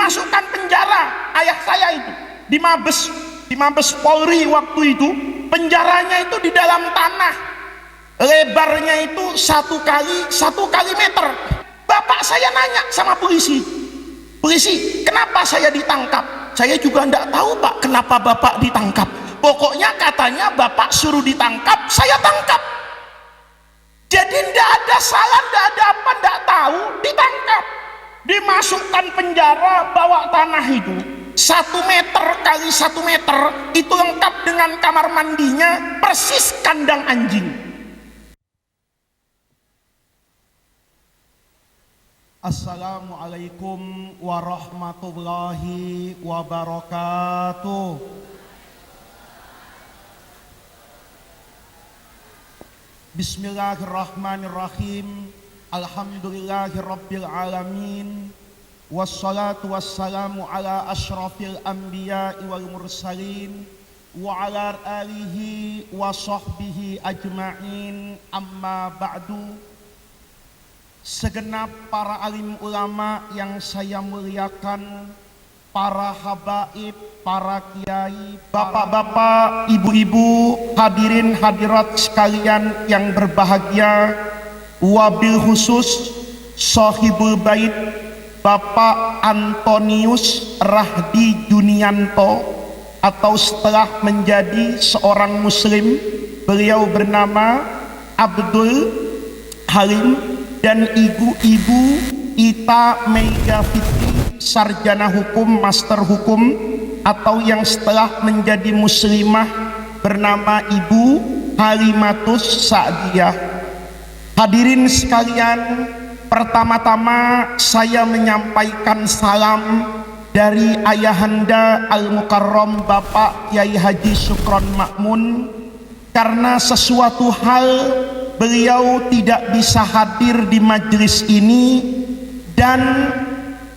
dimasukkan penjara ayah saya itu di Mabes Polri waktu itu. Penjaranya itu di dalam tanah, lebarnya itu 1 kali meter. Bapak saya nanya sama polisi, kenapa saya ditangkap? Saya juga enggak tahu Pak kenapa Bapak ditangkap, pokoknya katanya Bapak suruh ditangkap, saya tangkap. Jadi enggak ada salah, enggak ada apa, enggak tahu, ditangkap, dimasukkan penjara bawah tanah itu 1 meter kali 1 meter, itu lengkap dengan kamar mandinya, persis kandang anjing. Assalamualaikum warahmatullahi wabarakatuh. Bismillahirrahmanirrahim. Alhamdulillahirabbil alamin. Wassalatu wassalamu ala asyrafil anbiya'i wal mursalin wa ala alihi wa sahbihi ajma'in. Amma ba'du. Segenap para alim ulama yang saya muliakan, para habaib, para kiai, bapak-bapak, ibu-ibu, hadirin hadirat sekalian yang berbahagia, wabil khusus sahibul bait Bapak Antonius Rahdi Junianto, atau setelah menjadi seorang muslim beliau bernama Abdul Halim, dan ibu-ibu Ita Mega Fitri, sarjana hukum, master hukum, atau yang setelah menjadi muslimah bernama Ibu Halimatus Sa'diyah. Hadirin sekalian, pertama-tama saya menyampaikan salam dari Ayahanda Al-Mukarram Bapak Kiai Haji Sukron Makmun, karena sesuatu hal beliau tidak bisa hadir di majelis ini. Dan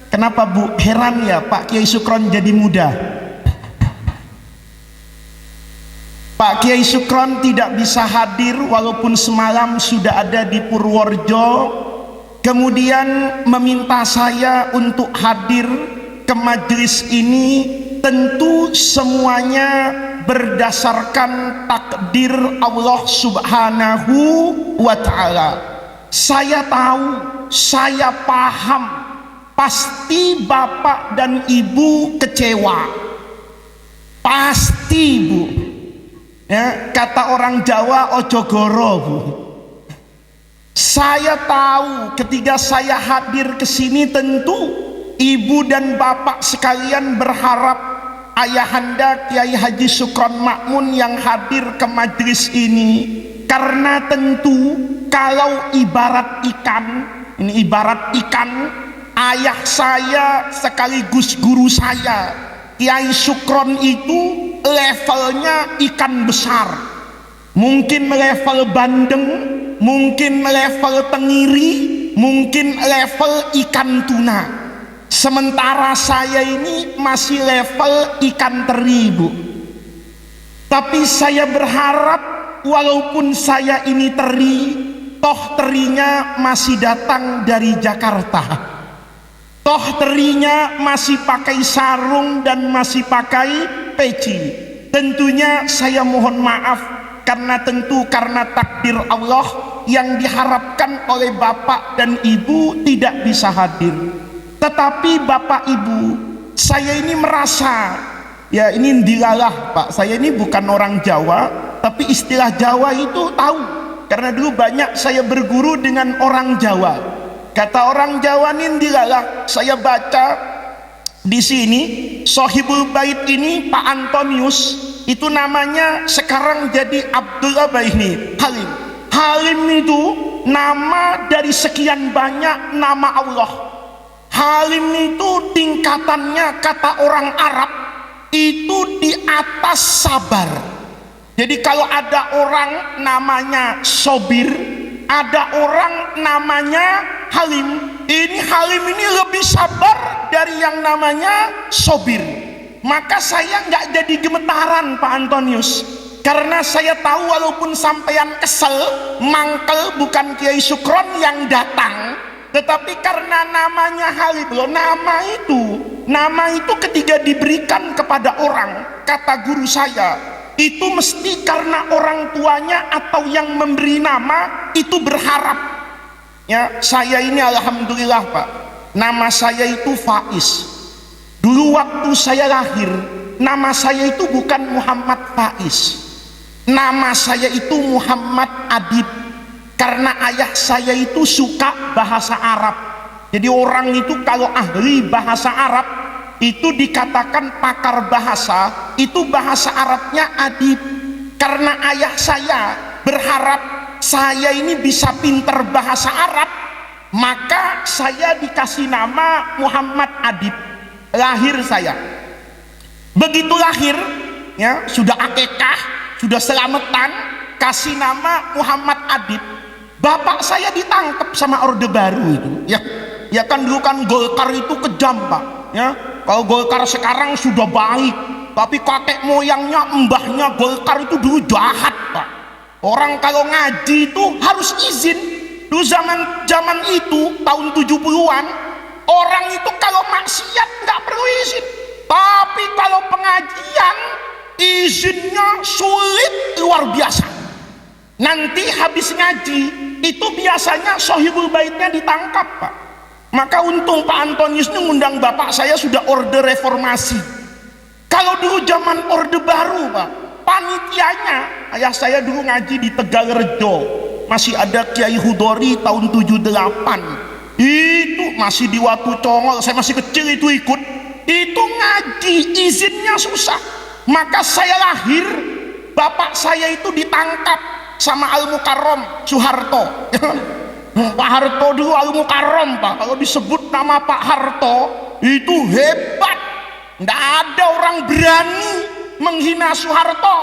kenapa Bu? Heran ya, Pak Kiai Sukron jadi muda. Pak Kiai Sukron tidak bisa hadir walaupun semalam sudah ada di Purworejo, kemudian meminta saya untuk hadir ke majelis ini. Tentu semuanya berdasarkan takdir Allah Subhanahu wa ta'ala. Saya tahu, saya paham, pasti Bapak dan Ibu kecewa, pasti Bu ya, kata orang Jawa ojo goro Bu. Saya tahu ketika saya hadir ke sini, tentu Ibu dan Bapak sekalian berharap Ayahanda Kiai Haji Sukron Makmun yang hadir ke majelis ini, karena tentu kalau ibarat ikan, ini ibarat ikan, ayah saya sekaligus guru saya Kiai Sukron itu levelnya ikan besar, mungkin level bandeng, mungkin level tenggiri, mungkin level ikan tuna. Sementara saya ini masih level ikan teri Bu. Tapi saya berharap walaupun saya ini teri, toh terinya masih datang dari Jakarta, toh terinya masih pakai sarung dan masih pakai peci. Tentunya saya mohon maaf, karena karena takdir Allah yang diharapkan oleh Bapak dan Ibu tidak bisa hadir. Tetapi Bapak Ibu, saya ini merasa, ya ini dilalah Pak, saya ini bukan orang Jawa, tapi istilah Jawa itu tahu, karena dulu banyak saya berguru dengan orang Jawa. Kata orang Jawa ini dilalah. Saya baca di sini Sohibul Bait ini Pak Antonius, itu namanya sekarang jadi Abdullah ini Halim. Halim itu nama dari sekian banyak nama Allah. Halim itu tingkatannya kata orang Arab itu di atas sabar. Jadi kalau ada orang namanya Sobir, ada orang namanya Halim, ini Halim ini lebih sabar dari yang namanya Sobir. Maka saya nggak jadi gemetaran Pak Antonius, karena saya tahu walaupun sampean kesel, mangkel bukan Kiai Sukron yang datang, tetapi karena namanya Halim, loh nama itu nama itu ketika diberikan kepada orang, kata guru saya, itu mesti karena orang tuanya atau yang memberi nama itu berharap. Ya, saya ini alhamdulillah Pak, nama saya itu Faiz. Dulu waktu saya lahir, nama saya itu bukan Muhammad Faiz, nama saya itu Muhammad Adib, karena ayah saya itu suka bahasa Arab. Jadi orang itu kalau ahli bahasa Arab itu dikatakan pakar bahasa, itu bahasa Arabnya adib. Karena ayah saya berharap saya ini bisa pinter bahasa Arab, maka saya dikasih nama Muhammad Adib. Lahir saya, begitu lahir ya, sudah akekah, sudah selamatan, kasih nama Muhammad Adib. Bapak saya ditangkap sama Orde Baru itu ya. Ya kan dulu kan Golkar itu kejam Pak ya. Kalau Golkar sekarang sudah baik, tapi kakek moyangnya, mbahnya Golkar itu dulu jahat Pak. Orang kalau ngaji itu harus izin. Dulu zaman itu tahun 70-an, orang itu kalau maksiat nggak perlu izin. Tapi kalau pengajian izinnya sulit luar biasa. Nanti habis ngaji itu biasanya sohibul baitnya ditangkap Pak. Maka untung Pak Antonius ini ngundang bapak saya sudah orde reformasi. Kalau dulu zaman orde baru Pak, panitianya, ayah saya dulu ngaji di Tegalrejo, masih ada Kiai Hudori tahun 78, itu masih di Watu Congol, saya masih kecil itu ikut, itu ngaji izinnya susah. Maka saya lahir, bapak saya itu ditangkap sama Al Mukarrom Soeharto. Pak Harto dulu Al Mukarrom Pak, kalau disebut nama Pak Harto itu hebat, nggak ada orang berani menghina Soeharto.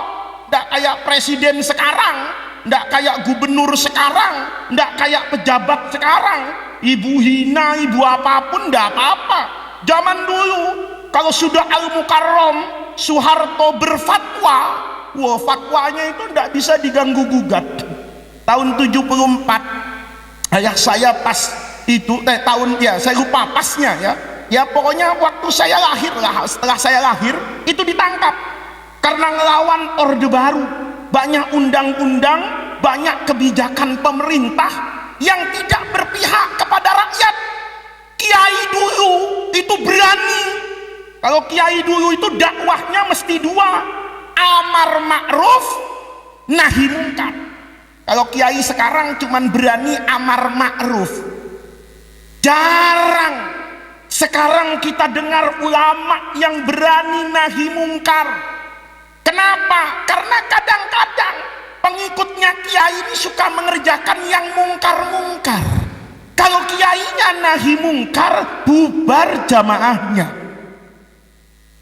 Nggak kayak presiden sekarang, nggak kayak gubernur sekarang, nggak kayak pejabat sekarang, ibu hina, ibu apapun nggak apa-apa. Zaman dulu kalau sudah Al Mukarrom Soeharto berfatwa, wah fatwanya itu nggak bisa diganggu gugat. Tahun 74 ayah saya pas itu tahun ya saya lupa pasnya ya pokoknya waktu saya lahir lah, setelah saya lahir itu ditangkap karena ngelawan orde baru. Banyak undang-undang, banyak kebijakan pemerintah yang tidak berpihak kepada rakyat. Kiai dulu itu berani. Kalau kiai dulu itu dakwahnya mesti dua, amar ma'ruf nahi mungkar. Kalau kiai sekarang cuman berani amar ma'ruf. Jarang sekarang kita dengar ulama yang berani nahi mungkar. Kenapa? Karena kadang-kadang pengikutnya kiai ini suka mengerjakan yang mungkar-mungkar. Kalau kiainya nahi mungkar, bubar jamaahnya.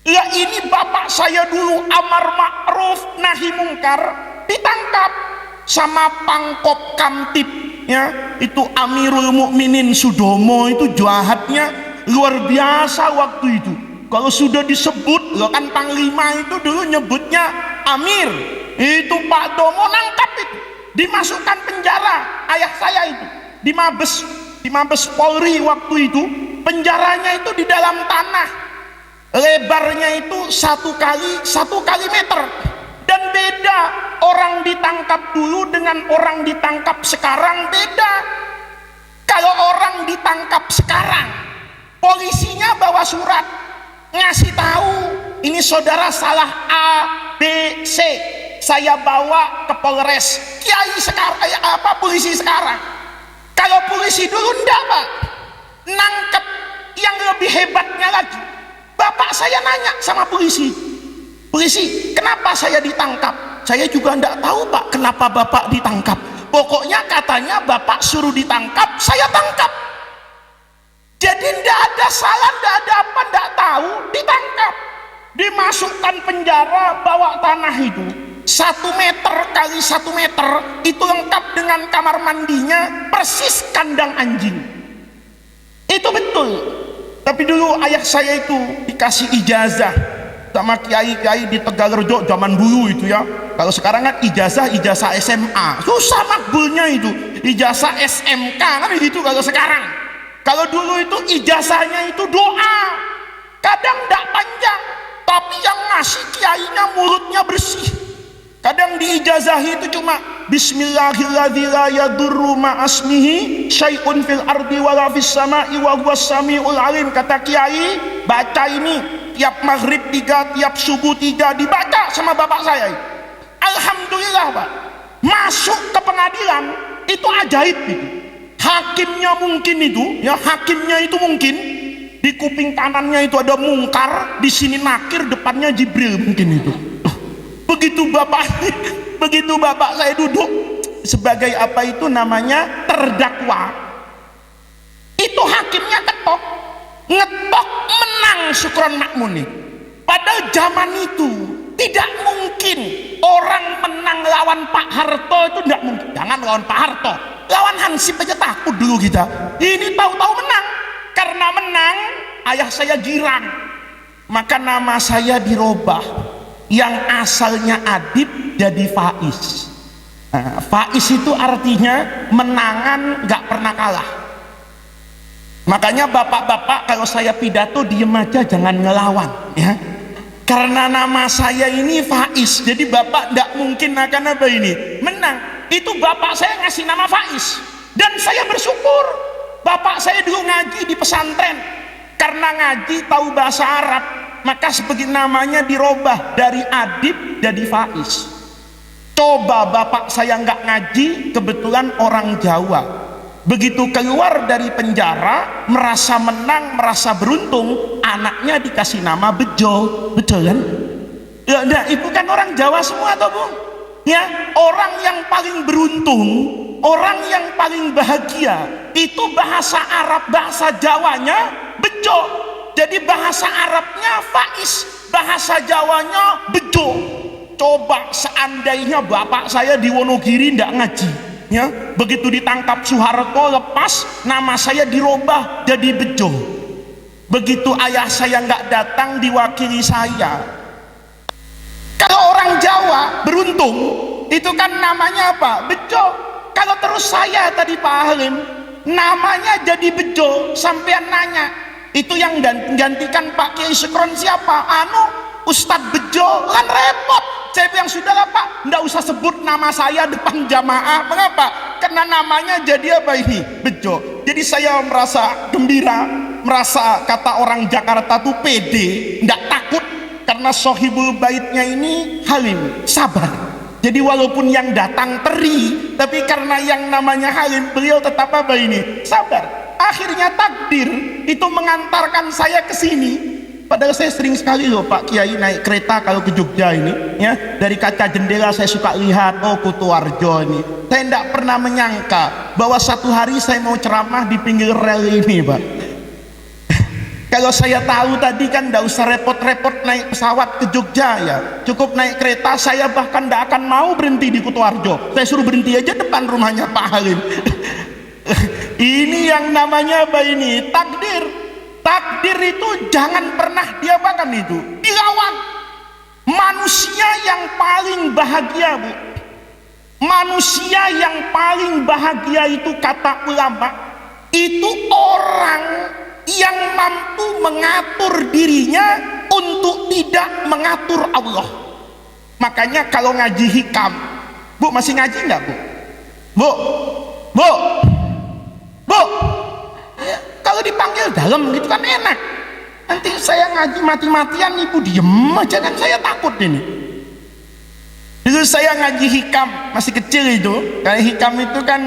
Ya ini bapak saya dulu amar ma'ruf nahi mungkar, ditangkap sama Pangkop Kamtib ya, itu Amirul Mukminin Sudomo, itu jahatnya luar biasa waktu itu. Kalau sudah disebut, lo kan Panglima itu dulu nyebutnya Amir, itu Pak Domo nangkap itu, dimasukkan penjara. Ayah saya itu di Mabes Polri waktu itu, penjaranya itu di dalam tanah, lebarnya itu 1 kali meter. Dan beda, orang ditangkap dulu dengan orang ditangkap sekarang beda. Kalau orang ditangkap sekarang, polisinya bawa surat ngasih tahu, ini saudara salah A, B, C, saya bawa ke Polres. Kiai sekarang, polisi sekarang. Kalau polisi dulu enggak Pak, nangkep. Yang lebih hebatnya lagi, bapak saya nanya sama polisi, kenapa saya ditangkap? Saya juga enggak tahu Pak kenapa bapak ditangkap, pokoknya katanya bapak suruh ditangkap, saya tangkap. Jadi enggak ada salah, enggak ada apa, enggak tahu, ditangkap, dimasukkan penjara, bawa tanah itu 1 meter kali 1 meter, itu lengkap dengan kamar mandinya, persis kandang anjing. Itu betul. Tapi dulu ayah saya itu dikasih ijazah sama kiai-kiai di Tegalrejo zaman dulu itu ya. Kalau sekarang kan ijazah SMA, susah makbulnya itu. Ijazah SMK kan gitu kalau sekarang. Kalau dulu itu ijazahnya itu doa. kadang tidak panjang, tapi yang ngasih kiainya mulutnya bersih. Kadang diijazahi itu cuma Bismillahirrahmanirrahim la yadurru ma'asmihi syai'un fil ardi wala fis sama'i wa huwas sami'ul alim. Kata kiai, baca ini tiap maghrib 3, tiap subuh 3, dibaca sama bapak saya. Alhamdulillah Pak, masuk ke pengadilan itu ajaib itu. Hakimnya mungkin itu, ya hakimnya itu mungkin di kuping kanannya itu ada mungkar, di sini nakir, depannya Jibril mungkin itu. Begitu bapak saya duduk sebagai apa itu namanya terdakwa, itu hakimnya ngetok menang Sukron Makmun. Padahal zaman itu tidak mungkin orang menang lawan Pak Harto, itu tidak mungkin. Jangan lawan Pak Harto, lawan Hansip aja takut dulu kita. Ini tahu-tahu menang. Karena menang, ayah saya girang, maka nama saya dirobah. Yang asalnya Adib jadi Faiz. Nah, Faiz itu artinya menangan gak pernah kalah. Makanya bapak-bapak kalau saya pidato diem aja, jangan ngelawan ya. Karena nama saya ini Faiz, jadi bapak gak mungkin akan apa ini menang. Itu bapak saya ngasih nama Faiz, dan saya bersyukur. Bapak saya dulu ngaji di pesantren, karena ngaji tahu bahasa Arab, maka sebagai namanya dirobah dari Adib jadi Faiz. Coba bapak saya nggak ngaji, kebetulan orang Jawa, begitu keluar dari penjara merasa menang, merasa beruntung, anaknya dikasih nama Bejo. Betul kan? Ya, nah, itu kan orang Jawa semua toh Bu ya. Orang yang paling beruntung, orang yang paling bahagia itu bahasa Arab, bahasa Jawanya Bejo. Jadi bahasa Arabnya Faiz, bahasa Jawanya Bejo. Coba seandainya bapak saya di Wonogiri ndak ngaji ya, begitu ditangkap Soeharto lepas, nama saya dirubah jadi Bejo. Begitu ayah saya nggak datang, diwakili saya. Kalau orang Jawa beruntung itu kan namanya apa? Bejo. Kalau terus saya tadi Pak Halim namanya jadi Bejo, sampean nanya itu yang gantikan Pak Kiai Sukron siapa? Ustadz Bejo. Kan repot. Saya bilang sudah lah Pak, nggak usah sebut nama saya depan jamaah. Mengapa? Karena namanya jadi apa ini? Bejo. Jadi saya merasa gembira, merasa kata orang Jakarta tuh pede, nggak takut, karena sohibul baitnya ini Halim, sabar. Jadi walaupun yang datang teri, tapi karena yang namanya Halim, beliau tetap apa ini? Sabar. Akhirnya takdir itu mengantarkan saya ke sini. Padahal saya sering sekali loh Pak Kiai naik kereta kalau ke Jogja ini ya, dari kaca jendela saya suka lihat, oh Kutoarjo ini. Saya tidak pernah menyangka bahwa satu hari saya mau ceramah di pinggir rel ini Pak. Kalau saya tahu tadi kan tidak usah repot-repot naik pesawat ke Jogja ya, cukup naik kereta. Saya bahkan tidak akan mau berhenti di Kutoarjo, saya suruh berhenti aja depan rumahnya Pak Halim. Ini yang namanya apa ini? Takdir. Takdir itu jangan pernah diapakan, itu dilawan. Manusia yang paling bahagia Bu, manusia yang paling bahagia itu kata ulama, itu orang yang mampu mengatur dirinya untuk tidak mengatur Allah. Makanya kalau ngaji hikam, Bu masih ngaji nggak Bu? Bu ya, kalau dipanggil dalam gitu kan enak. Nanti saya ngaji mati-matian ibu diem aja kan, saya takut ini. Dulu saya ngaji hikam masih kecil itu, kayak hikam itu kan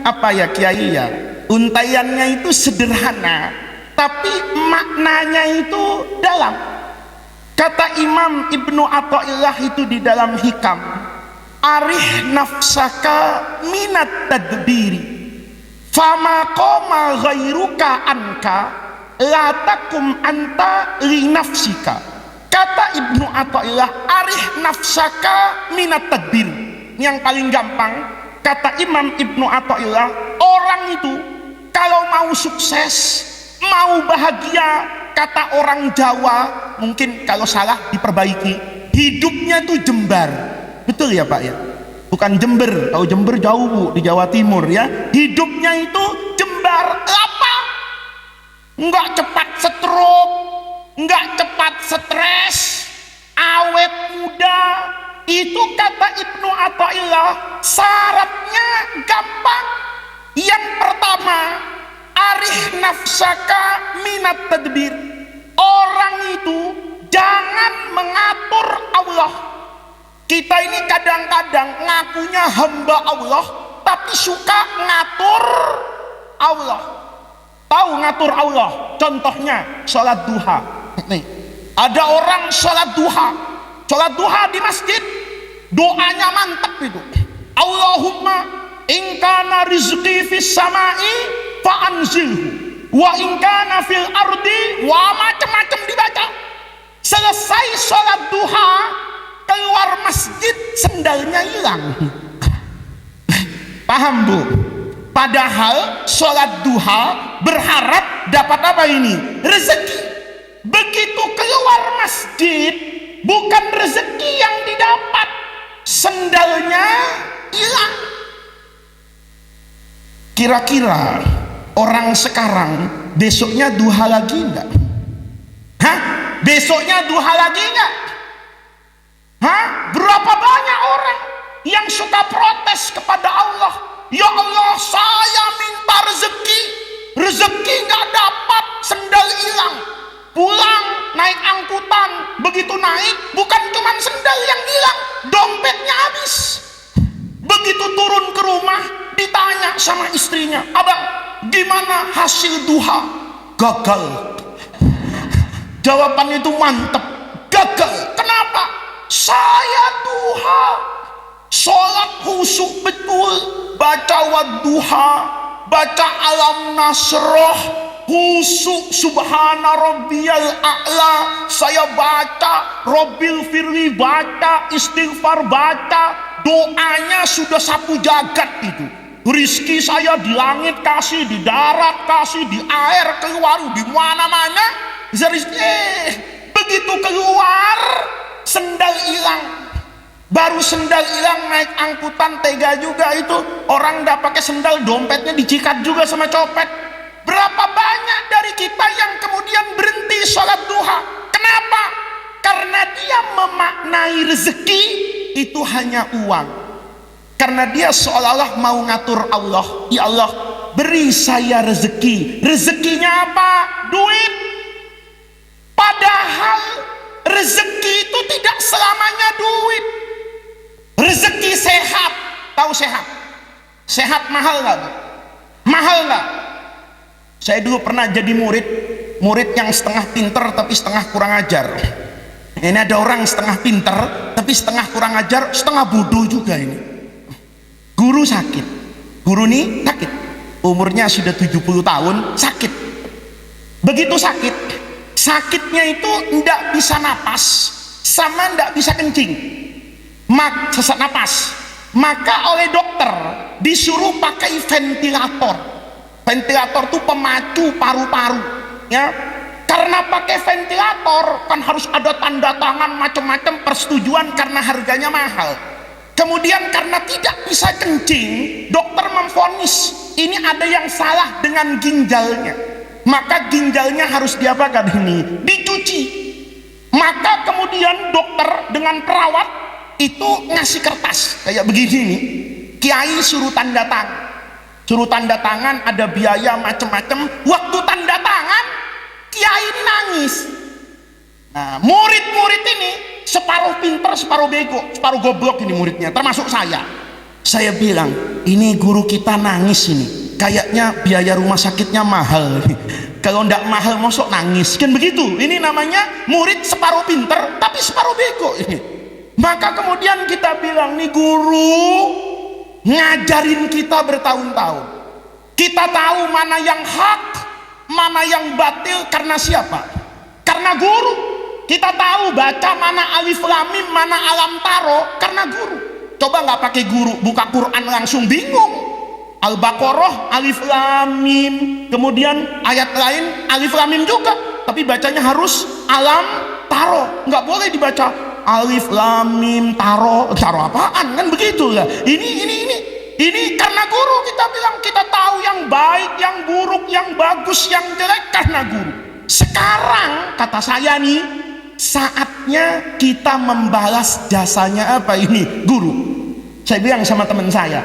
apa ya Kiai ya, untaiannya itu sederhana tapi maknanya itu dalam. Kata Imam Ibnu Athaillah itu di dalam hikam, arih nafsaka minat tadbiri fama qoma ghairuka anka la takum anta li nafsika. Kata Ibnu Athaillah, arih nafsaka minat tadbir. Yang paling gampang, kata Imam Ibnu Athaillah, orang itu kalau mau sukses, mau bahagia, kata orang Jawa, mungkin kalau salah diperbaiki, hidupnya itu jembar. Betul ya Pak ya? Bukan Jember, tahu Jember jauh Bu, di Jawa Timur ya. Hidupnya itu jembar. Apa? Enggak cepat stroke, nggak cepat stres, awet muda. Itu kata Ibnu Athaillah syaratnya gampang. Yang pertama, arih nafsaka minat tadbir. Orang itu jangan mengatur Allah. Kita ini kadang-kadang ngakunya hamba Allah tapi suka ngatur Allah. Tahu ngatur Allah? Contohnya sholat duha. Nih, ada orang sholat duha. Sholat duha di masjid, doanya mantap itu. Allahumma in kana rizqi fis samai fa anzilhu wa in kana fil ardi, wa macam-macam dibaca. Selesai sholat duha, keluar masjid sendalnya hilang. Paham Bu? Padahal sholat duha berharap dapat apa ini? Rezeki. Begitu keluar masjid, bukan rezeki yang didapat, sendalnya hilang. Kira-kira orang sekarang besoknya duha lagi enggak? Hah? Besoknya duha lagi enggak? Hah? Berapa banyak orang yang suka protes kepada Allah? Ya Allah, saya minta rezeki, rezeki nggak dapat, sendal hilang. Pulang naik angkutan, begitu naik bukan cuma sendal yang hilang, dompetnya habis. Begitu turun ke rumah ditanya sama istrinya, abang gimana hasil duha? Gagal. Jawabannya itu mantep, gagal. Kenapa? Saya duha, sholat khusyuk betul, baca wadduha, baca alam nasroh, khusyuk subhana rabbiyal a'la, saya baca robbil firli, baca istighfar, baca doanya sudah sapu jagat itu. Rizki saya di langit kasih, di darat kasih, di air keluar, di mana-mana. Begitu keluar sendal hilang. Baru sendal hilang naik angkutan, tega juga itu. Orang nggak pakai sendal, dompetnya dicikat juga sama copet. Berapa banyak dari kita yang kemudian berhenti sholat duha? Kenapa? Karena dia memaknai rezeki itu hanya uang. Karena dia seolah-olah mau ngatur Allah. Ya Allah, beri saya rezeki. Rezekinya apa? Duit. Padahal rezeki itu tidak selamanya duit. Rezeki sehat. Tahu sehat? Sehat mahal nggak? Mahal nggak? Saya dulu pernah jadi murid yang setengah pinter tapi setengah kurang ajar. Ini ada orang setengah pinter tapi setengah kurang ajar, setengah bodoh juga ini. Guru sakit. Guru nih sakit. Umurnya sudah 70 tahun, sakit. Begitu sakit, sakitnya itu tidak bisa napas sama tidak bisa kencing. Sesak napas. Maka oleh dokter disuruh pakai ventilator. Ventilator itu pemacu paru-paru, ya. Karena pakai ventilator kan harus ada tanda tangan macam-macam persetujuan karena harganya mahal. Kemudian karena tidak bisa kencing, dokter memvonis ini ada yang salah dengan ginjalnya. Maka ginjalnya harus diapakan ini? Dicuci. Maka kemudian dokter dengan perawat itu ngasih kertas kayak begini nih. Kiai suruh tanda tangan. Suruh tanda tangan, ada biaya macam-macam. Waktu tanda tangan, kiai ini nangis. Nah, murid-murid ini separuh pinter, separuh bego, separuh goblok ini muridnya, termasuk saya. Saya bilang, ini guru kita nangis ini. Kayaknya biaya rumah sakitnya mahal. Kalau ndak mahal, mosok nangis. Kan begitu. Ini namanya murid separuh pinter, tapi separuh bego ini. Maka kemudian kita bilang, nih guru ngajarin kita bertahun-tahun. Kita tahu mana yang hak, mana yang batil karena siapa? Karena guru. Kita tahu baca mana alif lam mim, mana alam taro karena guru. Coba nggak pakai guru, buka Quran langsung bingung. Al-Baqarah alif lam mim, kemudian ayat lain alif lam mim juga, tapi bacanya harus alam taro. Nggak boleh dibaca alif lam mim taro apaan, kan begitu lah. Ini karena guru. Kita bilang kita tahu yang baik, yang buruk, yang bagus, yang jelek karena guru. Sekarang kata saya nih, saatnya kita membalas jasanya apa ini guru. Saya bilang sama teman saya,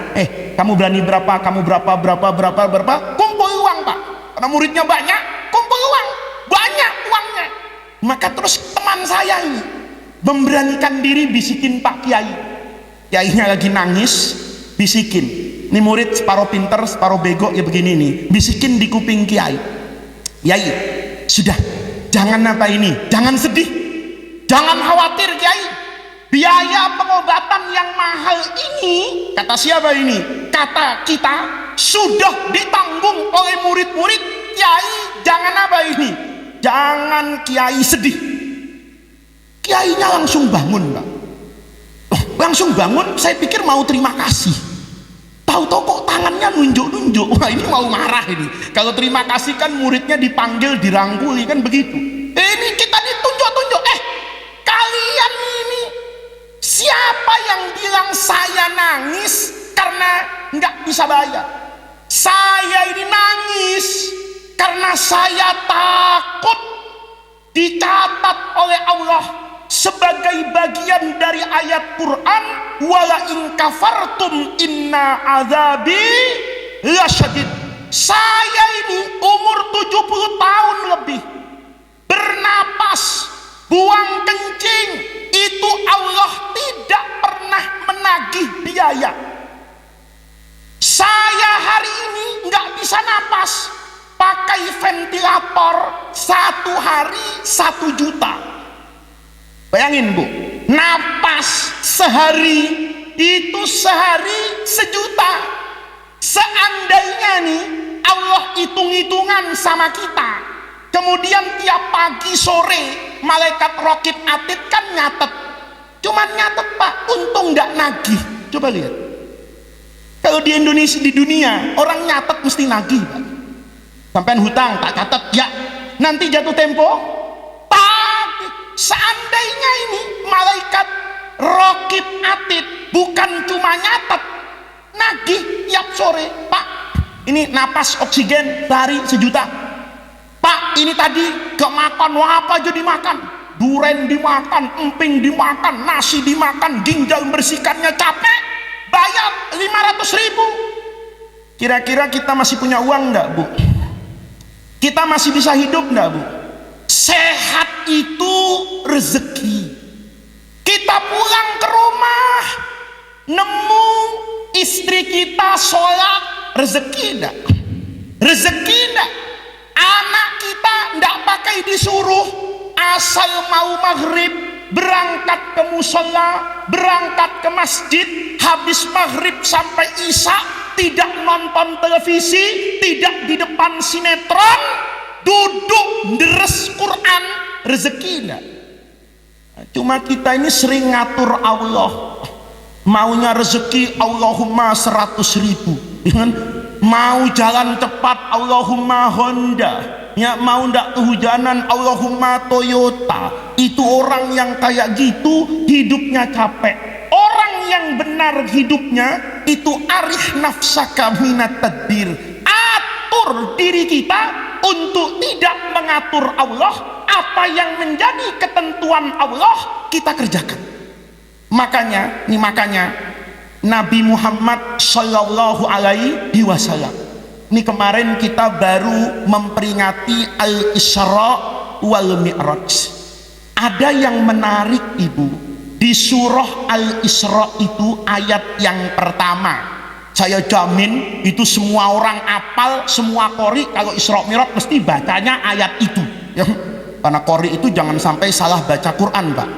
kamu berani berapa, kamu berapa, kumpul uang pak, karena muridnya banyak, kumpul uang, banyak uangnya. Maka terus teman saya ini memberanikan diri bisikin Pak Kiai. Kiainya lagi nangis, bisikin. Ini murid separuh pinter, separuh bego ya begini nih. Bisikin di kuping Kiai. Kiai, sudah, jangan apa ini, jangan sedih, jangan khawatir Kiai. Biaya pengobatan yang mahal ini, kata siapa ini? Kata kita, sudah ditanggung oleh murid-murid. Kiai, jangan apa ini, jangan Kiai sedih. Kiainya langsung bangun Pak. Langsung bangun, saya pikir mau terima kasih. Tahu-tahu kok tangannya nunjuk-nunjuk. Wah ini mau marah ini. Kalau terima kasih kan muridnya dipanggil, dirangkuli kan begitu. Ini kita ditunjuk-tunjuk. Kalian ini siapa yang bilang saya nangis karena nggak bisa bayar? Saya ini nangis karena saya takut dicatat oleh Allah sebagai bagian dari ayat Quran, wala in kafartum inna azabi lasyadid. Saya ini umur 70 tahun lebih, bernapas, buang kencing, itu Allah tidak pernah menagih biaya. Saya hari ini nggak bisa napas, pakai ventilator 1 hari 1 juta. Bayangin Bu, napas sehari itu sehari 1 juta. Seandainya nih Allah hitung-hitungan sama kita, kemudian tiap pagi sore malaikat rokib atid kan nyatet, cuman nyatet Pak, untung nggak nagih. Coba lihat, kalau di Indonesia, di dunia orang nyatet mesti nagih Pak. Sampean hutang tak catat ya, nanti jatuh tempo tagih. Seandainya ini malaikat rokib atid bukan cuma nyatet, nagih tiap sore, Pak ini napas oksigen sehari 1 juta, Pak ini tadi gak makan, wah apa aja dimakan, duren dimakan, emping dimakan, nasi dimakan, ginjal bersihkannya capek, bayar 500.000. Kira-kira kita masih punya uang enggak Bu? Kita masih bisa hidup enggak Bu? Sehat itu rezeki. Kita pulang ke rumah nemu istri kita sholat, rezeki enggak? Rezeki enggak? Anak kita enggak pakai disuruh, asal mau maghrib berangkat ke musola, berangkat ke masjid, habis maghrib sampai isya tidak nonton televisi, tidak di depan sinetron, duduk deres Quran, rezeki enggak? Cuma kita ini sering ngatur Allah, maunya rezeki Allahumma 100.000, mau jalan cepat Allahumma Honda, ya mau ndak kehujanan Allahumma Toyota. Itu orang yang kayak gitu hidupnya capek. Orang yang benar hidupnya itu arif nafsaka minat tadbir, atur diri kita untuk tidak mengatur Allah. Apa yang menjadi ketentuan Allah kita kerjakan. Makanya Nabi Muhammad Sallallahu Alaihi Wasallam, ini kemarin kita baru memperingati Al-Isra wal Mi'raj. Ada yang menarik Ibu, di surah Al-Isra itu ayat yang pertama, saya jamin itu semua orang apal, semua qori kalau Isra Mi'raj mesti bacanya ayat itu ya. Karena qori itu jangan sampai salah baca Quran Pak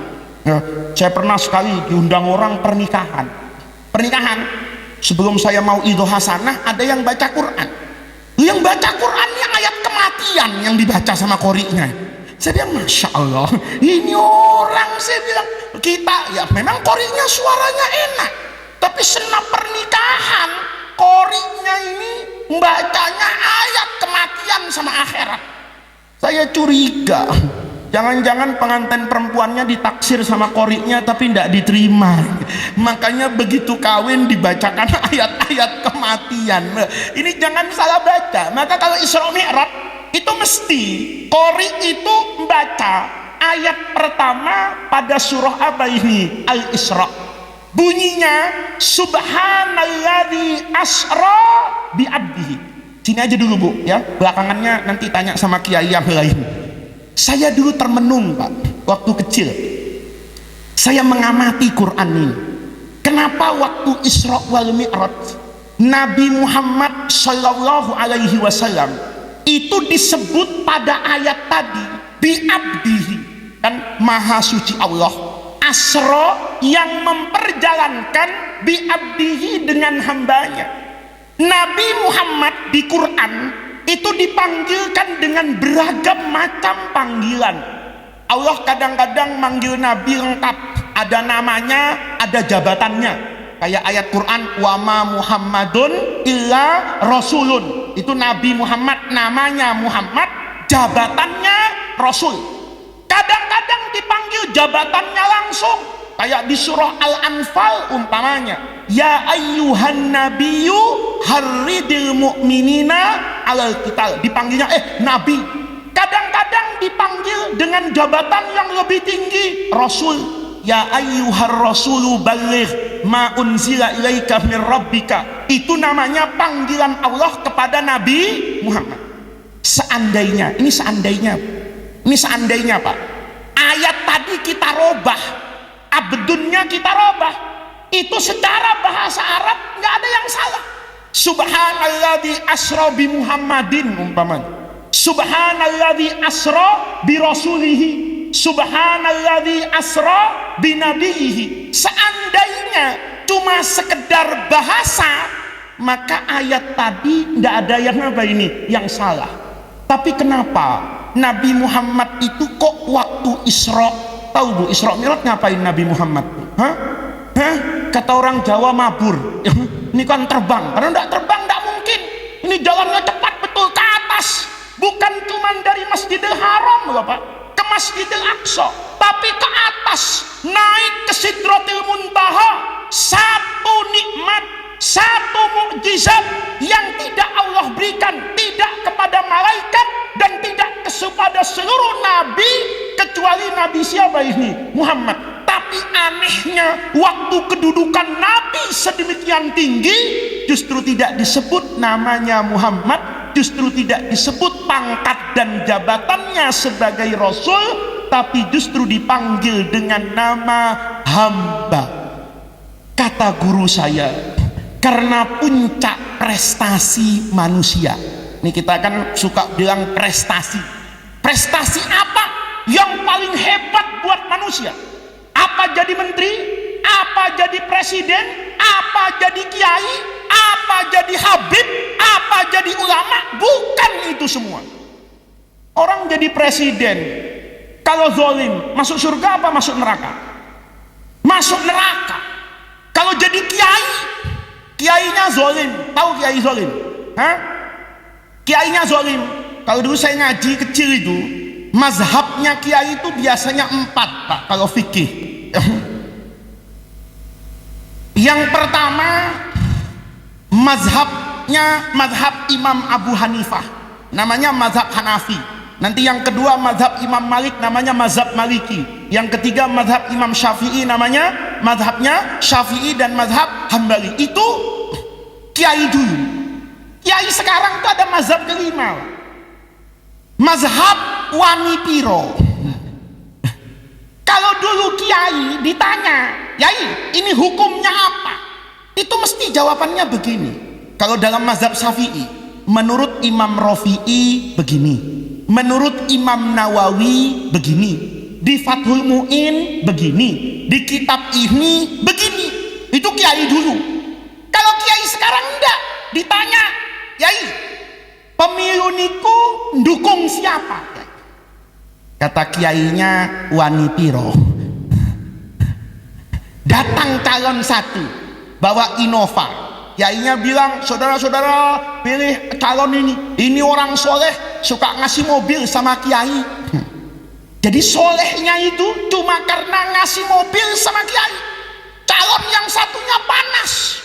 ya. Saya pernah sekali diundang orang pernikahan, sebelum saya mau idul hasanah ada yang baca Quran. Yang baca Quran yang ayat kematian yang dibaca sama qorinya. Saya bilang Masya Allah, ini orang, saya bilang kita ya memang qorinya suaranya enak, tapi senap pernikahan qorinya ini membacanya ayat kematian sama akhirat. Saya curiga jangan-jangan pengantin perempuannya ditaksir sama qorinya tapi tidak diterima, makanya begitu kawin dibacakan ayat-ayat kematian. Ini jangan salah baca. Maka kalau Isra Mi'raj itu mesti qori itu membaca ayat pertama pada surah apa ini? Al-Isra. Bunyinya subhanalladzi asra bi abdihi. Sini aja dulu Bu ya, belakangannya nanti tanya sama kiai yang lain. Saya dulu termenung Pak, waktu kecil saya mengamati Quran ini. Kenapa waktu Isra wal Mi'raj Nabi Muhammad Sallallahu Alaihi Wasallam itu disebut pada ayat tadi bi abdihi, kan maha suci Allah, asra yang memperjalankan bi abdihi dengan hambanya. Nabi Muhammad di Quran itu dipanggilkan dengan beragam macam panggilan. Allah kadang-kadang manggil Nabi lengkap, ada namanya, ada jabatannya. Kayak ayat Quran, wa ma Muhammadun illa rasulun. Itu Nabi Muhammad, namanya Muhammad, jabatannya Rasul. Kadang-kadang dipanggil jabatannya langsung, kayak di surah Al-Anfal umpamanya, ya ayyuhan nabiyyu harridil mu'minina alal qital, dipanggilnya nabi. Kadang-kadang dipanggil dengan jabatan yang lebih tinggi, Rasul. Ya ayyuhar rasulu balligh ma unzila ilaika min rabbika. Itu namanya panggilan Allah kepada Nabi Muhammad. Seandainya, ini seandainya Pak, ayat tadi kita robah, abdunnya kita robah, itu secara bahasa Arab nggak ada yang salah. Subhanalladzi asra bi Muhammadin umpamanya, subhanalladzi asra bi rasulihi, subhanalladzi asra bi nabiyihi. Seandainya cuma sekedar bahasa, maka ayat tadi nggak ada yang apa ini yang salah. Tapi kenapa Nabi Muhammad itu kok waktu Isra, tahu Bu Isra Mi'raj ngapain Nabi Muhammad? Kata orang Jawa mabur. Ini kan terbang, karena enggak terbang enggak mungkin. Ini jalannya cepat betul ke atas. Bukan cuma dari Masjidil Haram loh Pak, ke Masjidil Aqsa, tapi ke atas, naik ke Sidratil Muntaha. Satu nikmat, satu mukjizat yang tidak Allah berikan, tidak kepada malaikat dan tidak kepada seluruh nabi, kecuali Nabi siapa ini? Muhammad. Tapi anehnya, waktu kedudukan Nabi sedemikian tinggi, justru tidak disebut namanya Muhammad, justru tidak disebut pangkat dan jabatannya sebagai Rasul, tapi justru dipanggil dengan nama hamba. Kata guru saya, karena puncak prestasi manusia. Ini kita kan suka bilang prestasi. Prestasi apa yang paling hebat buat manusia? Apa jadi menteri, apa jadi presiden, apa jadi kiai, apa jadi habib, apa jadi ulama? Bukan itu semua. Orang jadi presiden, kalau zalim masuk surga apa masuk neraka? Masuk neraka. Kalau jadi kiai, kiainya zalim. Tahu kiai zalim? Kiainya zalim. Kalau dulu saya ngaji kecil itu, mazhabnya kiai itu biasanya 4 Pak kalau fikih. Yang pertama mazhab Imam Abu Hanifah, namanya mazhab Hanafi. Nanti yang kedua mazhab Imam Malik, namanya mazhab Maliki. Yang ketiga mazhab Imam Syafi'i, namanya mazhabnya Syafi'i dan mazhab Hambali. Itu kiai dulu. Kiai sekarang itu ada mazhab kelima, mazhab Wani Piro. Kalau dulu kiai ditanya, "Yai, ini hukumnya apa?" Itu mesti jawabannya begini. Kalau dalam mazhab Syafi'i, menurut Imam Rafi'i begini, menurut Imam Nawawi begini, di Fathul Mu'in begini, di kitab ini begini. Itu kiai dulu. Kalau kiai sekarang enggak, ditanya, "Yai, pemilu niku dukung siapa?" Kata kiainya Wani Piro. Datang calon satu, bawa Innova. Kiainya bilang, "Saudara-saudara, pilih calon ini orang soleh, suka ngasih mobil sama kiai." Jadi solehnya itu cuma karena ngasih mobil sama kiai. Calon yang satunya panas,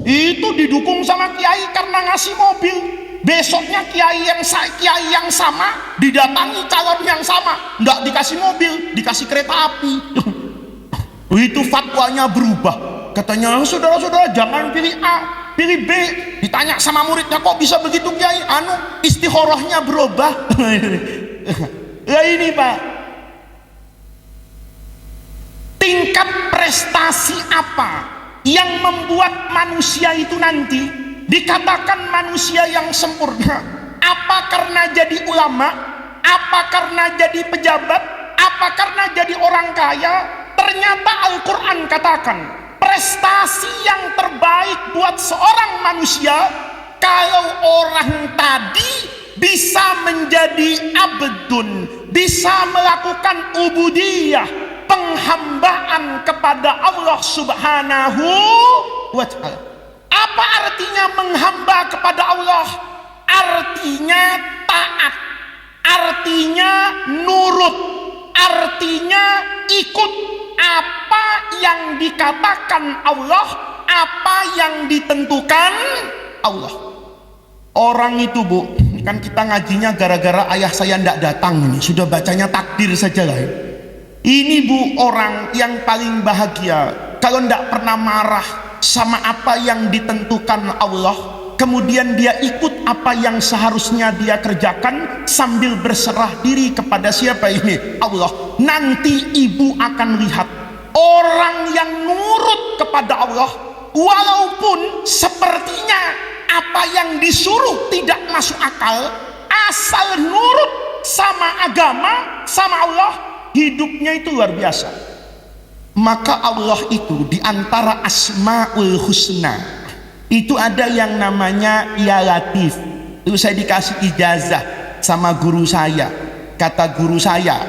itu didukung sama kiai karena ngasih mobil. besoknya kiai yang sama didatangi calon yang sama, nggak dikasih mobil, dikasih kereta api. Itu fatwanya berubah, katanya saudara-saudara jangan pilih A, pilih B. Ditanya sama muridnya, kok bisa begitu kiai? Istikharahnya berubah. Ya ini Pak, tingkat prestasi apa yang membuat manusia itu nanti dikatakan manusia yang sempurna? Apa karena jadi ulama? Apa karena jadi pejabat? Apa karena jadi orang kaya? Ternyata Al-Quran katakan prestasi yang terbaik buat seorang manusia kalau orang tadi bisa menjadi abdun, bisa melakukan ubudiyah, penghambaan kepada Allah Subhanahu wa ta'ala. Apa artinya menghamba kepada Allah? Artinya taat, artinya nurut, artinya ikut apa yang dikatakan Allah, apa yang ditentukan Allah. Orang itu Bu, kan kita ngajinya gara-gara ayah saya ndak datang ini, sudah bacanya takdir saja lah. Ini Bu, orang yang paling bahagia kalau ndak pernah marah sama apa yang ditentukan Allah, kemudian dia ikut apa yang seharusnya dia kerjakan sambil berserah diri kepada siapa ini? Allah. Nanti ibu akan lihat orang yang nurut kepada Allah, walaupun sepertinya apa yang disuruh tidak masuk akal, asal nurut sama agama, sama Allah, hidupnya itu luar biasa. Maka Allah itu diantara Asmaul Husna itu ada yang namanya Ya Latif. Itu saya dikasih ijazah sama guru saya. Kata guru saya,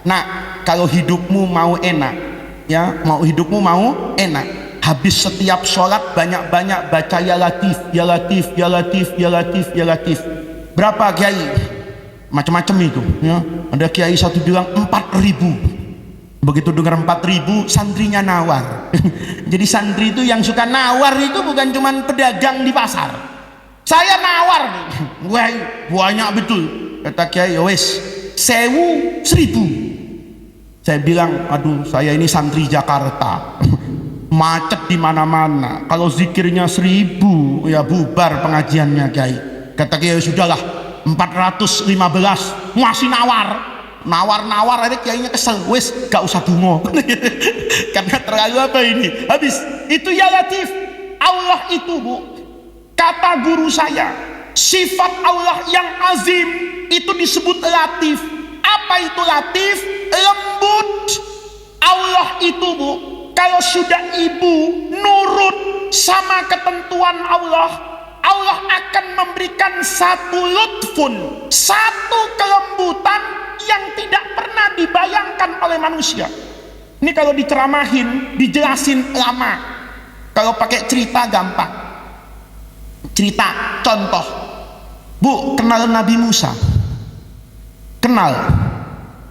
nak, kalau hidupmu mau enak, ya, hidupmu mau enak, habis setiap sholat banyak-banyak baca Ya Latif, Ya Latif, Ya Latif, Ya Latif, Ya Latif. Berapa kiai? Macam-macam itu, ya. Ada kiai satu bilang 4.000. Begitu dengar 4.000, santrinya nawar. Jadi santri itu yang suka nawar itu bukan cuma pedagang di pasar. Saya nawar, wah banyak betul. Kata kiai, wes 1.000, 1.000. Saya bilang, aduh, saya ini santri Jakarta. Macet di mana-mana. Kalau zikirnya 1.000, ya bubar pengajiannya kiai. Kata kiai, sudahlah 415, masih nawar. Nawar-nawar aja kiainya kesel, wes gak usah dungo. Karena terlalu apa ini, habis. Itu Ya Latif. Allah itu Bu, kata guru saya, sifat Allah yang azim itu disebut latif. Apa itu latif? Lembut. Allah itu Bu, kalau sudah ibu nurut sama ketentuan Allah, Allah akan memberikan satu lutfun, satu kelembutan yang tidak pernah dibayangkan oleh manusia. Ini kalau diceramahin, dijelasin lama. Kalau pakai cerita gampang. Cerita, contoh. Bu, kenal Nabi Musa? Kenal?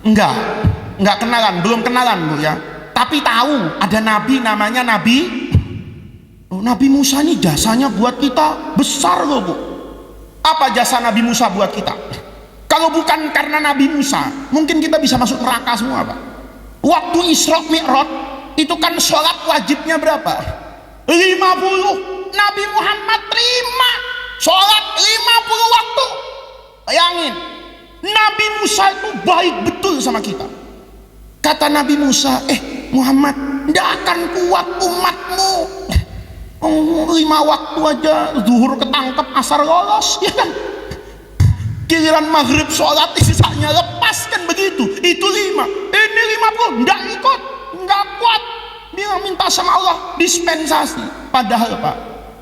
Enggak kenalan, belum kenalan Bu ya. Tapi tahu ada nabi namanya Nabi Musa ini jasanya buat kita besar loh Bu. Apa jasa Nabi Musa buat kita? Kalau bukan karena Nabi Musa, mungkin kita bisa masuk neraka semua Pak. Waktu Isra Mi'raj itu kan sholat wajibnya berapa? 50. Nabi Muhammad terima sholat 50 waktu. Bayangin, Nabi Musa itu baik betul sama kita. Kata Nabi Musa, Muhammad, tidak akan kuat umatmu. 5 waktu aja, zuhur ketangkep, asar lolos, ya kan? Giliran maghrib sholat sisanya lepas, kan begitu. Itu 5, ini 50, tidak ikut, nggak kuat. Dia minta sama Allah dispensasi. Padahal Pak,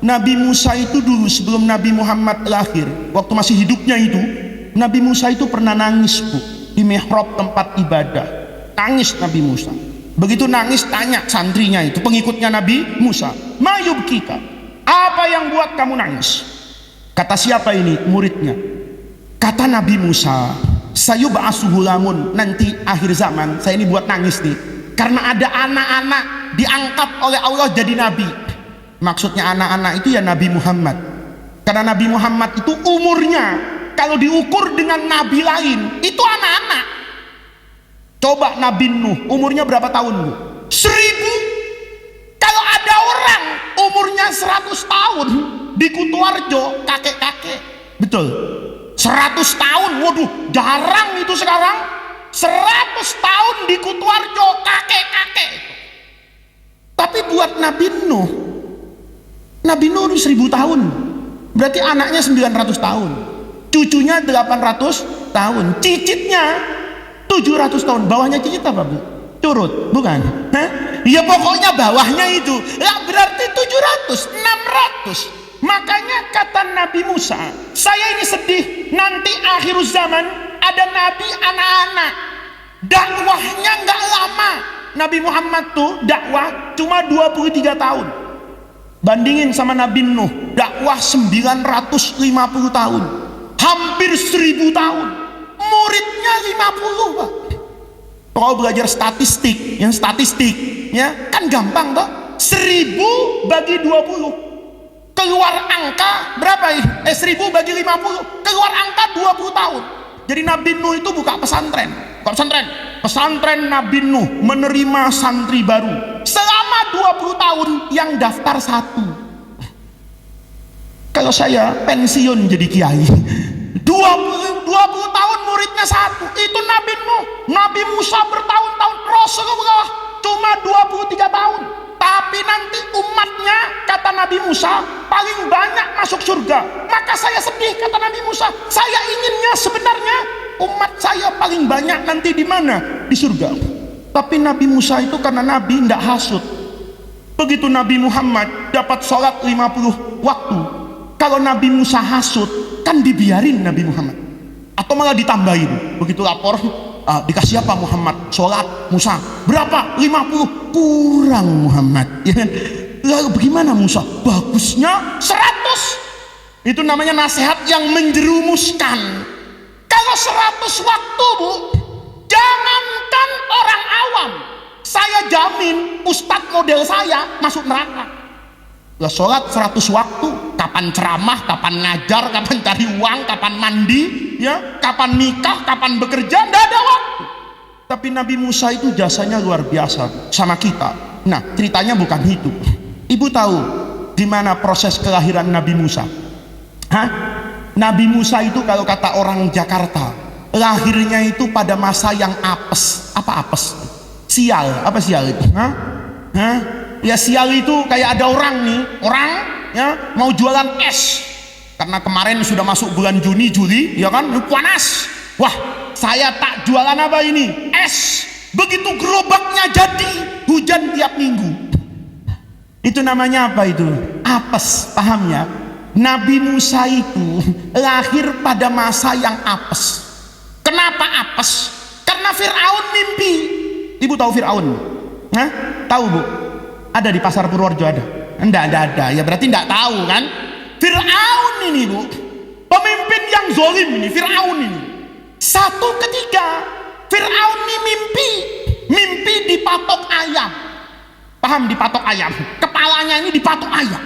Nabi Musa itu dulu sebelum Nabi Muhammad lahir, waktu masih hidupnya itu, Nabi Musa itu pernah nangis Bu, di mihrab tempat ibadah. Nangis Nabi Musa. Begitu nangis, tanya santrinya itu, pengikutnya Nabi Musa, mayubkika, apa yang buat kamu nangis? Kata siapa ini? Muridnya. Kata Nabi Musa, sayub'asuhulamun, nanti akhir zaman saya ini buat nangis nih, karena ada anak-anak diangkat oleh Allah jadi nabi. Maksudnya anak-anak itu ya Nabi Muhammad. Karena Nabi Muhammad itu umurnya kalau diukur dengan nabi lain itu anak-anak. Coba Nabi Nuh umurnya berapa tahun, Bu? 1000. Kalau ada orang umurnya 100 tahun di Kutoarjo, kakek-kakek, betul, 100 tahun, waduh jarang itu sekarang. 100 tahun di Kutoarjo, kakek-kakek. Tapi buat Nabi Nuh itu 1000 tahun, berarti anaknya 900 tahun, cucunya 800 tahun, cicitnya 700 tahun. Bawahnya cicit apa, Bu? Curut, bukan? Hah? Ya pokoknya bawahnya itu lah, berarti 700, 600. Makanya kata Nabi Musa, saya ini sedih nanti akhir zaman ada nabi anak-anak, dakwahnya nggak lama. Nabi Muhammad tuh dakwah cuma 23 tahun, bandingin sama Nabi Nuh dakwah 950 tahun, hampir 1000 tahun, muridnya 50, Pak. Kalau belajar statistik ya kan gampang toh. 1000 bagi 20 keluar angka berapa ini? 1000 bagi 50 keluar angka 20 tahun. Jadi Nabi Nuh itu buka pesantren. Pesantren Nabi Nuh menerima santri baru selama 20 tahun, yang daftar 1. Kalau saya pensiun jadi kiai, 20 tahun muridnya 1. Itu Nabi Nuh. Nabi Musa bertahun-tahun, Rasulullah cuma 23 tahun. Tapi nanti umatnya, kata Nabi Musa, paling banyak masuk surga. Maka saya sedih, kata Nabi Musa, saya inginnya sebenarnya umat saya paling banyak nanti di mana? Di surga. Tapi Nabi Musa itu karena Nabi tidak hasut. Begitu Nabi Muhammad dapat sholat 50 waktu, kalau Nabi Musa hasut kan dibiarin Nabi Muhammad, atau malah ditambahin. Begitu lapor, dikasih apa Muhammad? Sholat Musa berapa? 50, kurang Muhammad, ya kan? Lalu bagaimana Musa? Bagusnya 100. Itu namanya nasihat yang menjerumuskan. Kalau 100 waktu, Bu, jangankan orang awam, saya jamin ustadz model saya masuk neraka. Lah sholat 100 waktu, kapan ceramah, kapan ngajar, kapan cari uang, kapan mandi, ya, kapan nikah, kapan bekerja, tidak ada waktu. Tapi Nabi Musa itu jasanya luar biasa sama kita. Nah, ceritanya bukan itu. Ibu tahu gimana proses kelahiran Nabi Musa? Hah? Nabi Musa itu kalau kata orang Jakarta, lahirnya itu pada masa yang apes. Apa apes? Sial. Apa sial itu? Hah? Ya sial itu kayak ada orang nih, ya mau jualan es. Karena kemarin sudah masuk bulan Juni, Juli, ya kan, panas. Wah, saya tak jualan apa ini? Es. Begitu gerobaknya jadi, hujan tiap minggu. Itu namanya apa itu? Apes, paham ya? Nabi Musa itu lahir pada masa yang apes. Kenapa apes? Karena Fir'aun mimpi. Ibu tahu Fir'aun? Hah? Tahu, Bu? Ada di pasar Purworejo ada? Enggak ada. Ya berarti enggak tahu kan? Fir'aun ini, Bu, pemimpin yang zolim ini, Fir'aun ini. Satu ketika Fir'aun ini mimpi dipatok ayam. Paham, dipatok ayam? Kepalanya ini dipatok ayam.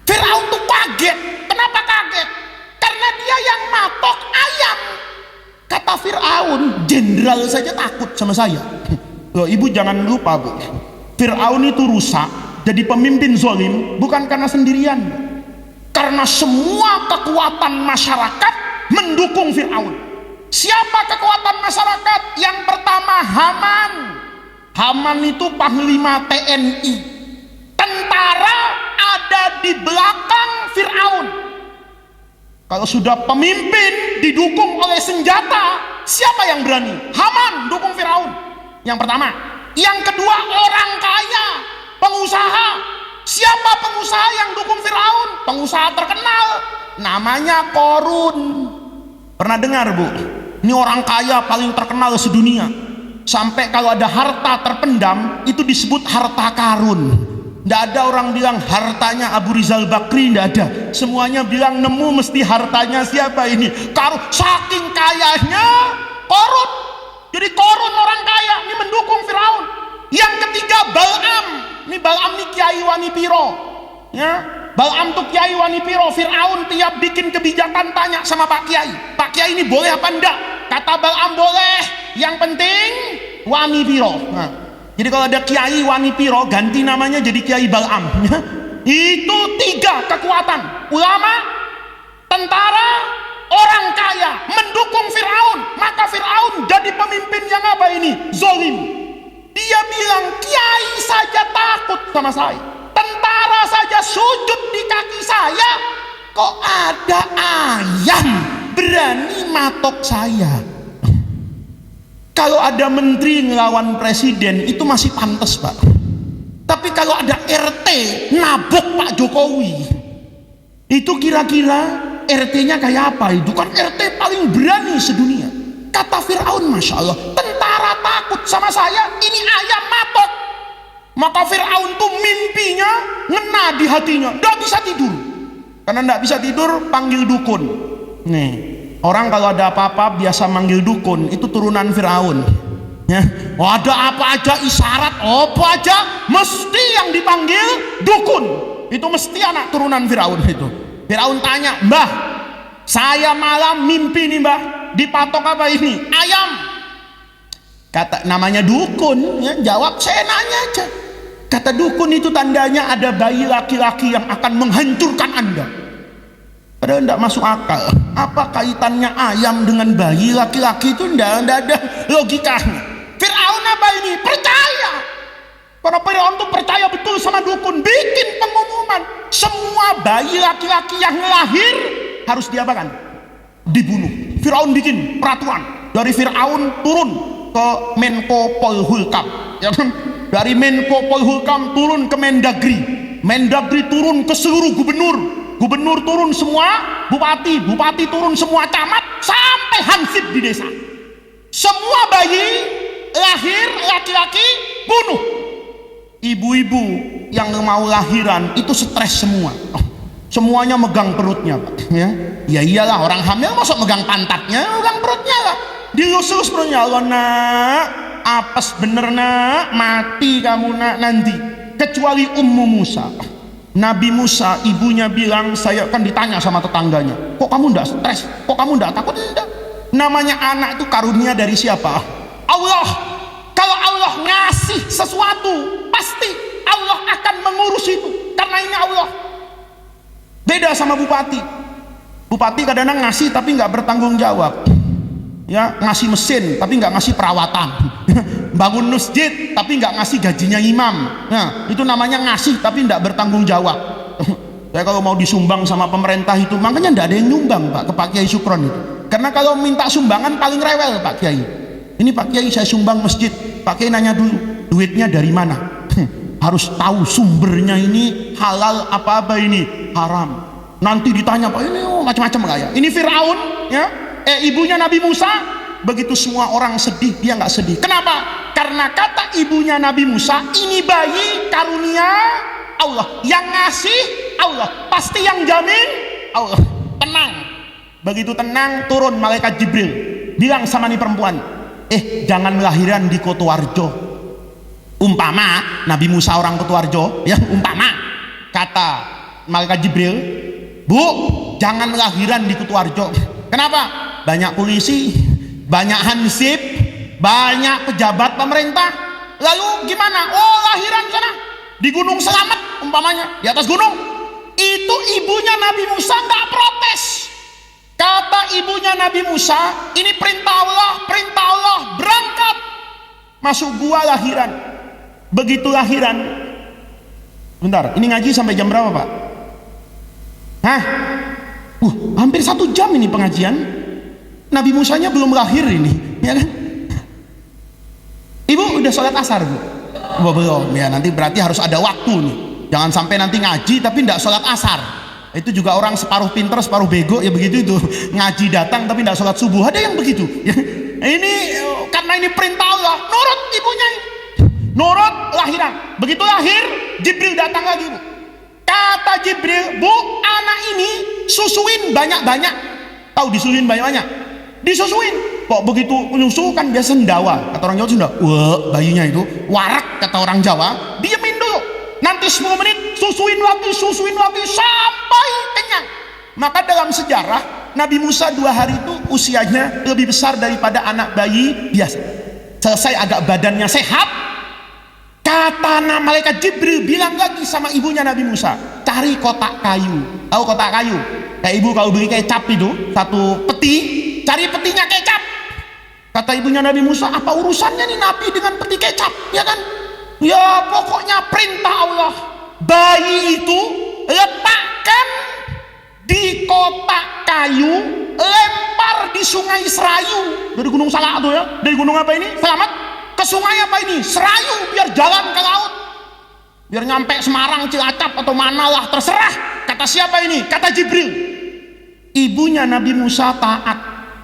Fir'aun tuh kaget. Kenapa kaget? Karena dia yang matok ayam. Kata Fir'aun, jenderal saja takut sama saya. Loh, ibu jangan lupa, Bu, Fir'aun itu rusak jadi pemimpin zolim bukan karena sendirian, karena semua kekuatan masyarakat mendukung Fir'aun. Siapa kekuatan masyarakat? Yang pertama Haman. Haman itu panglima TNI. Tentara ada di belakang Fir'aun. Kalau sudah pemimpin didukung oleh senjata, siapa yang berani? Haman dukung Fir'aun. Yang pertama. Yang kedua, orang kaya, pengusaha. Siapa pengusaha yang dukung Fir'aun? Pengusaha terkenal, namanya Korun. Pernah dengar, Bu? Ini orang kaya paling terkenal sedunia. Sampai kalau ada harta terpendam itu disebut harta karun. Tidak ada orang bilang hartanya Abu Rizal Bakri, tidak ada. Semuanya bilang nemu mesti hartanya siapa ini? Karun. Saking kayanya Korun. Jadi Korun orang kaya ini mendukung Firaun. Yang ketiga Bal'am. Ini Bal'am ini Kiai Wanipiro. Ya, Bal'am tuh kiai wani piro. Fir'aun tiap bikin kebijakan tanya sama Pak Kiai, Pak Kiai ini boleh apa enggak? Kata Bal'am boleh, yang penting wani piro. Nah, jadi kalau ada kiai wani piro, ganti namanya jadi Kiai Bal'am. Itu 3 kekuatan: ulama, tentara, orang kaya mendukung Fir'aun. Maka Fir'aun jadi pemimpin yang apa ini? Zolim. Dia bilang, kiai saja takut sama saya, tentara saja sujud di kaki saya, kok ada ayam berani matok saya? Kalau ada menteri ngelawan presiden itu masih pantas, Pak. Tapi kalau ada RT nabok Pak Jokowi, itu kira-kira RT-nya kayak apa? Itu kan RT paling berani sedunia. Kata Fir'aun, Masya Allah, tentara takut sama saya, ini ayam matok. Maka Fir'aun tuh mimpinya ngena di hatinya, nggak bisa tidur. Karena nggak bisa tidur, panggil dukun. Nih, orang kalau ada apa-apa biasa manggil dukun, itu turunan Fir'aun. Ya, ada apa aja isyarat, apa aja mesti yang dipanggil dukun. Itu mesti anak turunan Fir'aun itu. Fir'aun tanya, Mbah, saya malam mimpi nih Mbah, dipatok apa ini? Ayam. Kata namanya dukun, ya, jawab saya nanya aja. Kata dukun, itu tandanya ada bayi laki-laki yang akan menghancurkan Anda. Padahal tidak masuk akal. Apa kaitannya ayam dengan bayi laki-laki? Itu tidak ada logikanya. Fir'aun apa ini? Percaya. Karena Fir'aun itu percaya betul sama dukun. Bikin pengumuman, semua bayi laki-laki yang lahir harus diapakan? Dibunuh. Fir'aun bikin peraturan. Dari Fir'aun turun ke Menko Polhukam, ya kan? Dari Menko Polhukam turun ke Mendagri, Mendagri turun ke seluruh gubernur, gubernur turun semua bupati, bupati turun semua camat, sampai hansip di desa. Semua bayi lahir laki-laki bunuh. Ibu-ibu yang mau lahiran itu stres semua. Semuanya megang perutnya, Pak. Ya iyalah, orang hamil masuk megang pantatnya, megang perutnya lah. Dilus-lus perutnya. Allah, nak, apes bener nak, mati kamu nak nanti. Kecuali Ummu Musa. Nabi Musa, ibunya bilang, saya kan ditanya sama tetangganya, kok kamu ndak stres? Kok kamu ndak takut? Enggak. Namanya anak itu karunia dari siapa? Allah. Kalau Allah ngasih sesuatu, pasti Allah akan mengurus itu. Karena ini Allah. Beda sama bupati. Bupati kadang-kadang ngasih tapi nggak bertanggung jawab. Ya, ngasih mesin tapi nggak ngasih perawatan. Bangun masjid tapi nggak ngasih gajinya imam. Nah, itu namanya ngasih tapi nggak bertanggung jawab. Saya kalau mau disumbang sama pemerintah itu, makanya nggak ada yang nyumbang Pak ke Pak Kiai Sukron itu. Karena kalau minta sumbangan paling rewel Pak Kiai. Ini Pak Kiai saya sumbang masjid. Pak Kiai nanya dulu, duitnya dari mana? Harus tahu sumbernya, ini halal apa ini haram. Nanti ditanya, Pak, ini macam-macam kayak. Ini Fir'aun, ya, ibunya Nabi Musa. Begitu semua orang sedih, dia nggak sedih. Kenapa? Karena kata ibunya Nabi Musa, ini bayi karunia Allah. Yang ngasih Allah, pasti yang jamin Allah. Tenang. Begitu tenang, turun malaikat Jibril, bilang sama nih perempuan, jangan lahiran di Kotoarjo. Umpama Nabi Musa orang Kotoarjo, ya, umpama kata malaikat Jibril, Bu, jangan lahiran di Kotoarjo. Kenapa? Banyak polisi, banyak hansip, banyak pejabat pemerintah. Lalu gimana? Oh, lahiran sana di Gunung Selamet umpamanya, di atas gunung. Itu ibunya Nabi Musa nggak protes. Kata ibunya Nabi Musa, ini perintah Allah, berangkat masuk gua lahiran. Begitu lahiran, bentar, ini ngaji sampai jam berapa Pak? Hah? Hampir 1 jam ini pengajian. Nabi Musanya belum lahir ini, ya kan? Ibu udah sholat asar Bu? Belum, ya nanti berarti harus ada waktu nih. Jangan sampai nanti ngaji tapi tidak sholat asar. Itu juga orang separuh pinter separuh bego, ya begitu itu. Ngaji datang tapi tidak sholat subuh, ada yang begitu ya. Ini karena ini perintah Allah, nurut ibunya ini. Nurut lahiran. Begitu lahir, Jibril datang lagi Bu. Kata Jibril, Bu, anak ini susuin banyak-banyak. Tahu disusuin banyak-banyak? Disusuin. Kok begitu menyusu kan biasa sendawa. Kata orang Jawa Sunda, wah bayinya itu warak, kata orang Jawa. Diemin dulu. nanti 10 menit susuin lagi sampai kenyang. Maka dalam sejarah Nabi Musa 2 hari itu usianya lebih besar daripada anak bayi biasa. Selesai agak badannya sehat, kata malaikat Jibril bilang lagi sama ibunya Nabi Musa, cari kotak kayu. Tahu kotak kayu? Kayak ibu kalau beli kecap itu, satu peti, cari petinya kecap. Kata ibunya Nabi Musa, apa urusannya nih Nabi dengan peti kecap? Ya kan? Ya pokoknya perintah Allah. Bayi itu letakkan di kotak kayu, lempar di sungai Serayu. Dari Gunung Salak tuh ya. Dari gunung apa ini? Selamat. Ke sungai apa ini? Serayu, biar jalan ke laut. Biar nyampe Semarang, Cilacap atau mana lah, terserah. Kata siapa ini? Kata Jibril. Ibunya Nabi Musa taat,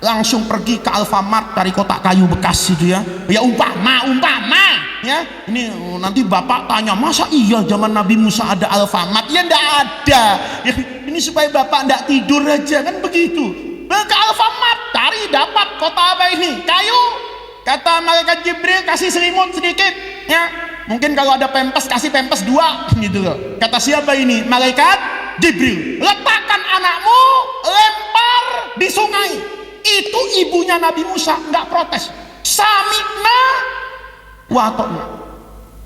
langsung pergi ke Alfamart cari kotak kayu bekas itu ya. Ya umpama ya. Ini nanti bapak tanya, masa iya zaman Nabi Musa ada Alfamart? Ya enggak ada. Ya, ini supaya bapak enggak tidur aja kan begitu. Ke Alfamart cari dapat kotak apa ini? Kayu. Kata malaikat Jibril, kasih selimut sedikit ya. Mungkin kalau ada pempes kasih pempes 2 gitu loh. Kata siapa ini? Malaikat Jibril. Letakkan anakmu, lempar di sungai. Itu ibunya Nabi Musa nggak protes. Samikna wa atokna.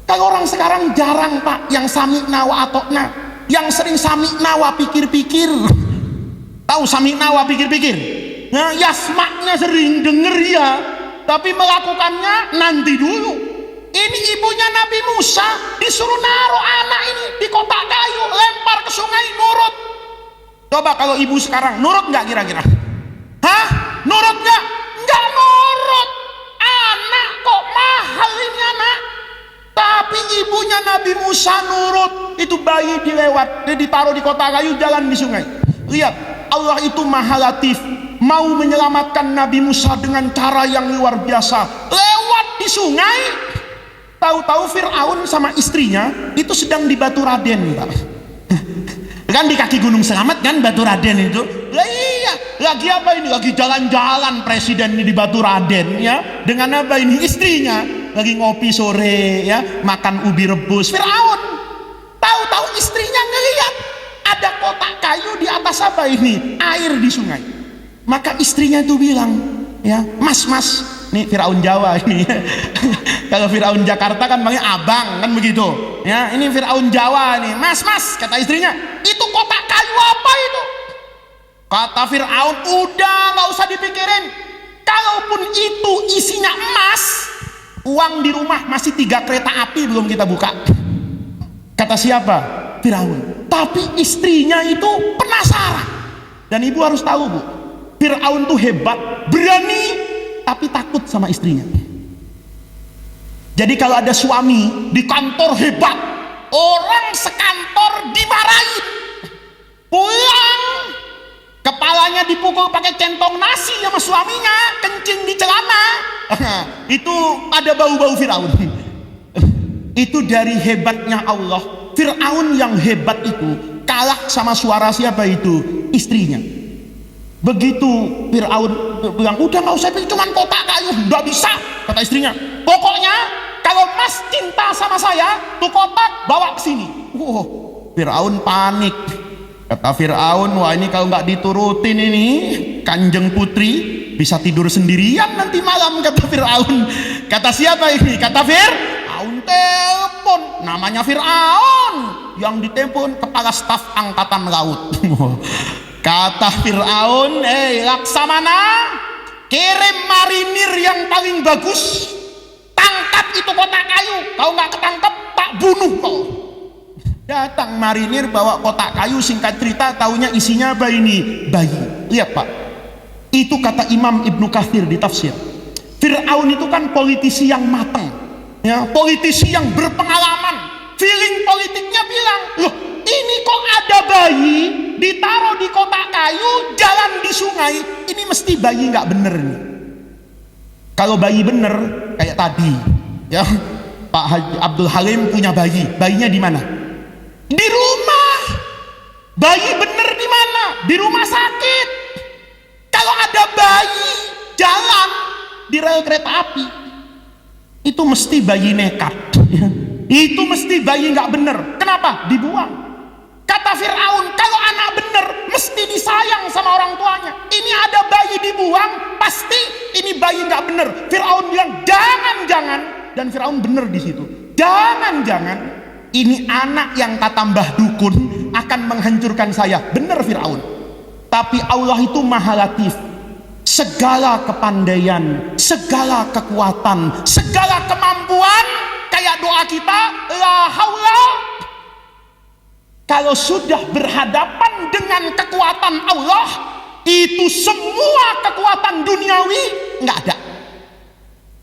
Kalau orang sekarang jarang pak yang samikna wa atokna. Yang sering samikna wa pikir-pikir. Tahu samikna wa pikir-pikir? Nah, yasmaknya sering denger ya, tapi melakukannya nanti dulu. Ini ibunya Nabi Musa disuruh naruh anak ini di kotak kayu, lempar ke sungai, nurut. Coba kalau ibu sekarang nurut nggak kira-kira? Hah? Nurut nggak? Nggak nurut. Anak kok mahal ini anak. Tapi ibunya Nabi Musa nurut. Itu bayi dilewat, dia ditaruh di kotak kayu, jalan di sungai. Lihat, Allah itu maha latif, mau menyelamatkan Nabi Musa dengan cara yang luar biasa. Lewat di sungai. Tahu-tahu Fir'aun sama istrinya itu sedang di Batu Raden, Pak. Kan di kaki Gunung Selamat kan Batu Raden itu. Lah iya, lagi apa ini? Lagi jalan-jalan presiden ini di Batu Raden ya. Dengan apa ini? Istrinya lagi ngopi sore ya, makan ubi rebus. Fir'aun tahu-tahu istrinya ngelihat ada kotak kayu di atas apa ini? Air di sungai. Maka istrinya itu bilang, ya, Mas, nih Firaun Jawa ini. Kalau Firaun Jakarta kan panggil abang kan begitu. Ya, ini Firaun Jawa nih. Mas, kata istrinya, itu kotak kayu apa itu? Kata Firaun, udah nggak usah dipikirin. Kalaupun itu isinya emas, uang di rumah masih 3 kereta api belum kita buka. Kata siapa? Firaun. Tapi istrinya itu penasaran. Dan ibu harus tahu, Bu, Firaun tuh hebat, berani, tapi takut sama istrinya. Jadi kalau ada suami di kantor hebat, orang sekantor dimarahin, pulang kepalanya dipukul pakai centong nasi sama suaminya, kencing di celana. Itu ada bau-bau Firaun. Itu dari hebatnya Allah. Firaun yang hebat itu kalah sama suara siapa itu? Istrinya. Begitu Firaun bilang, udah nggak usah, cuman kotak kayu, nggak bisa. Kata istrinya, pokoknya kalau Mas cinta sama saya, tuh kotak bawa ke sini. Firaun panik. Kata Firaun, wah ini kalau nggak diturutin ini Kanjeng Putri bisa tidur sendirian nanti malam. Kata Firaun. Kata siapa ini? Kata Firaun telepon, namanya Firaun, yang ditelepon kepala staf angkatan laut. Kata Fir'aun, Laksamana, kirim marinir yang paling bagus, tangkap itu kotak kayu. Kalau nggak ketangkep, tak bunuh kau. Datang marinir bawa kotak kayu, singkat cerita taunya isinya apa ini? Bayi. Lihat Pak, itu kata Imam Ibnu Katsir di tafsir. Fir'aun itu kan politisi yang matang, ya, politisi yang berpengalaman. Feeling politiknya bilang, loh ini kok ada bayi ditaruh di kotak kayu, jalan di sungai, ini mesti bayi nggak bener nih. Kalau bayi bener kayak tadi ya, Pak Haji Abdul Halim punya bayi, bayinya di mana? Di rumah. Bayi bener di mana? Di rumah sakit. Kalau ada bayi jalan di rel kereta api, itu mesti bayi nekat ya. Itu mesti bayi nggak bener. Kenapa? Dibuang. Kata Fir'aun, kalau anak bener mesti disayang sama orang tuanya. Ini ada bayi dibuang, pasti ini bayi nggak bener. Fir'aun bilang jangan-jangan, dan Fir'aun bener di situ. Jangan-jangan ini anak yang kata Mbah Dukun akan menghancurkan saya. Bener Fir'aun. Tapi Allah itu maha latif. Segala kepandaian, segala kekuatan, segala kemampuan, kayak doa kita, la haula. Kalau sudah berhadapan dengan kekuatan Allah, itu semua kekuatan duniawi nggak ada.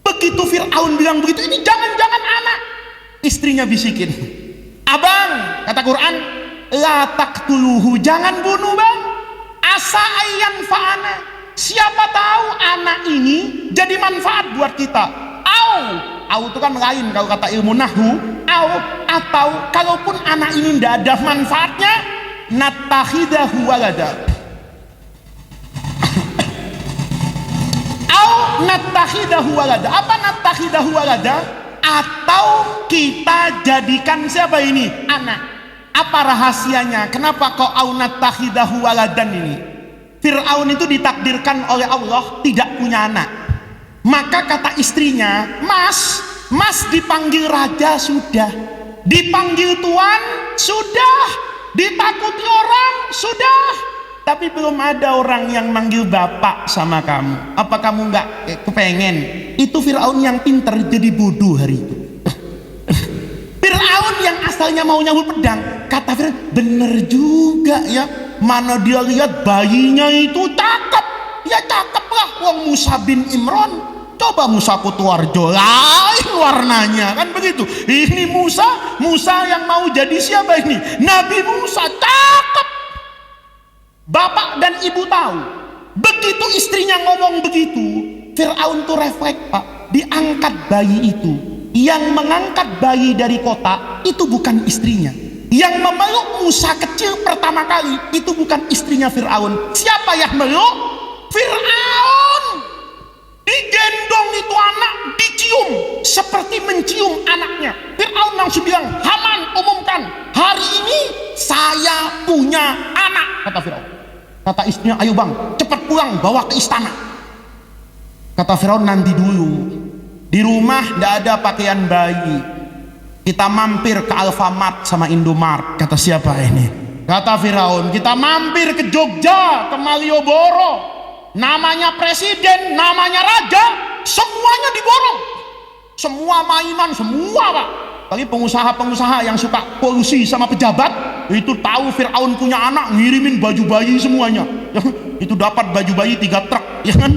Begitu Fir'aun bilang begitu, ini jangan-jangan anak. Istrinya bisikin, abang, kata Quran, la taqtuluhu, jangan bunuh bang, asa ayyan fa'ana, siapa tahu anak ini jadi manfaat buat kita. Au itu kan lain kalau kata ilmu nahwu. Atau kalaupun anak ini tidak ada manfaatnya, nattakhidahu walada. Nattakhidahu walada. Apa nattakhidahu walada? Atau kita jadikan siapa ini? Anak. Apa rahasianya? Kenapa kok nattakhidahu waladan ini? Fir'aun itu ditakdirkan oleh Allah tidak punya anak. Maka kata istrinya, Mas dipanggil raja sudah, dipanggil tuan sudah, ditakuti orang sudah, tapi belum ada orang yang manggil bapak sama kamu. Apa kamu nggak kepengen? Itu Fir'aun yang pinter jadi bodoh hari itu. Fir'aun yang asalnya mau nyambut pedang, kata Fir'aun, bener juga ya, mana dia lihat bayinya itu cakep. Ya cakep lah, wong Musa bin Imran. Coba Musa Kutuarjo, lain warnanya, kan begitu. Ini Musa yang mau jadi siapa ini? Nabi Musa, cakep. Bapak dan ibu tahu. Begitu istrinya ngomong begitu, Fir'aun tuh refleks pak, diangkat bayi itu. Yang mengangkat bayi dari kota itu bukan istrinya. Yang memeluk Musa kecil pertama kali itu bukan istrinya Fir'aun. Siapa yang meluk? Fir'aun. Digendong itu anak, dicium seperti mencium anaknya. Fir'aun langsung bilang, Haman umumkan, hari ini saya punya anak, kata Fir'aun. Kata istrinya, ayo bang, cepat pulang, bawa ke istana. Kata Fir'aun, nanti dulu, di rumah tidak ada pakaian bayi, kita mampir ke Alfamart sama Indomart. Kata siapa ini? Kata Fir'aun, kita mampir ke Jogja, ke Malioboro, namanya presiden, namanya raja, semuanya diborong, semua mainan, semua pak. Tapi pengusaha-pengusaha yang suka kolusi sama pejabat itu tahu Fir'aun punya anak, ngirimin baju bayi semuanya. Itu dapat baju bayi 3 truk, ya kan?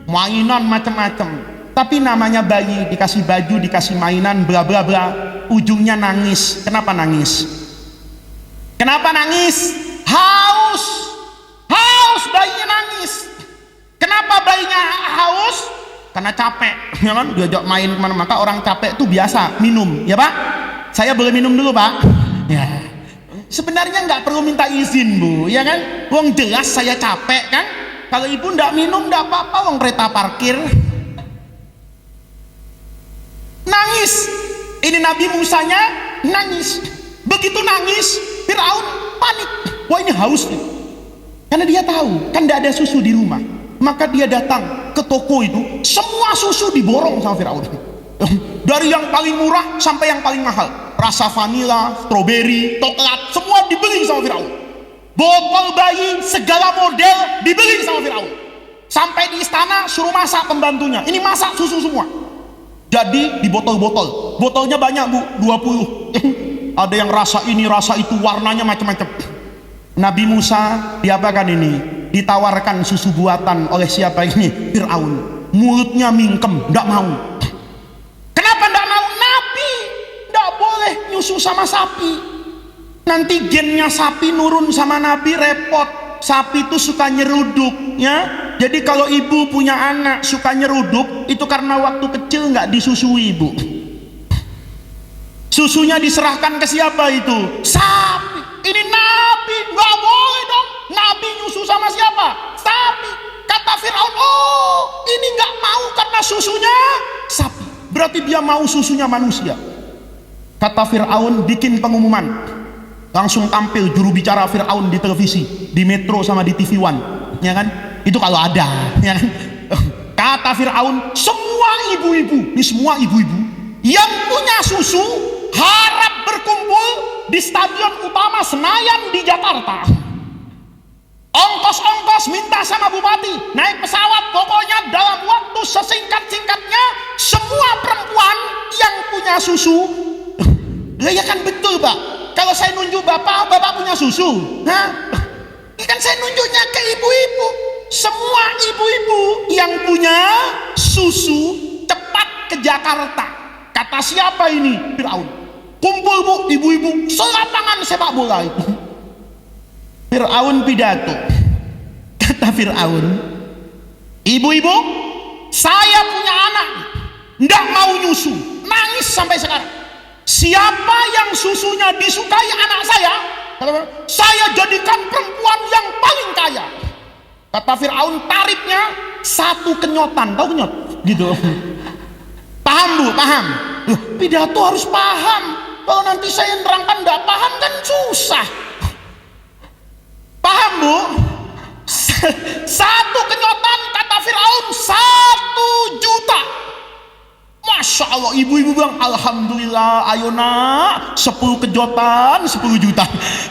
Mainan macam-macam. Tapi namanya bayi, dikasih baju, dikasih mainan, bla bla bla, ujungnya nangis. Kenapa nangis? Kenapa nangis? Haus bayinya nangis. Kenapa bayinya haus? Karena capek, ya kan? Diajak main kemana, maka orang capek itu biasa minum, ya pak? Saya boleh minum dulu pak? Ya. Sebenarnya nggak perlu minta izin bu, ya kan? Wong jelas saya capek kan? Kalau ibu nggak minum nggak apa-apa, wong kereta parkir. Nangis. Ini Nabi Musanya nangis. Begitu nangis, Fir'aun panik. Wah ini haus nih. Karena dia tahu kan tidak ada susu di rumah. Maka dia datang ke toko itu, semua susu diborong sama Fir'aun. Dari yang paling murah sampai yang paling mahal, rasa vanila, stroberi, coklat, semua dibeli sama Fir'aun. Botol bayi segala model dibeli sama Fir'aun. Sampai di istana suruh masak pembantunya, ini masak susu semua. Jadi di botol-botol, botolnya banyak bu, 20. Ada yang rasa ini, rasa itu, warnanya macam-macam. Nabi Musa diapakan ini? Ditawarkan susu buatan oleh siapa ini? Fir'aun. Mulutnya mingkem, tidak mau. Kenapa tidak mau? Nabi tidak boleh nyusu sama sapi, nanti gennya sapi nurun sama Nabi, repot. Sapi itu suka nyeruduk ya. Jadi kalau ibu punya anak suka nyeruduk, itu karena waktu kecil nggak disusui ibu. Susunya diserahkan ke siapa itu? Sapi. Ini Nabi, nggak boleh dong. Nabi nyusu sama siapa? Sapi. Kata Fir'aun, oh ini nggak mau karena susunya sapi. Berarti dia mau susunya manusia. Kata Fir'aun, bikin pengumuman, langsung tampil juru bicara Fir'aun di televisi, di Metro sama di TV One, ya kan? Itu kalau ada, ya kan? Kata Fir'aun, semua ibu-ibu, ini semua ibu-ibu yang punya susu harap berkumpul di Stadion Utama Senayan di Jakarta. Ongkos-ongkos minta sama bupati, naik pesawat, pokoknya dalam waktu sesingkat-singkatnya semua perempuan yang punya susu. Lah ya kan betul, Pak. Kalau saya nunjuk bapak punya susu. Hah? Ini kan saya nunjuknya ke ibu-ibu. Semua ibu-ibu yang punya susu cepat ke Jakarta. Kata siapa ini? Fir'aun. Kumpul bu, ibu-ibu, selapangan sepak bola itu. Fir'aun pidato. Kata Fir'aun, ibu-ibu, saya punya anak, nggak mau nyusu, nangis sampai sekarang. Siapa yang susunya disukai anak saya jadikan perempuan yang paling kaya. Kata Fir'aun, tarifnya 1 kenyotan, tahu kenyot? Gitu. Paham bu, paham? Pidato harus paham. Kalau nanti saya nerangkan nggak paham kan susah. Paham bu? 1 kenyotan kata Fir'aun 1 juta. Masya Allah, ibu-ibu bilang alhamdulillah, ayo nak, 10 kejotan 10 juta,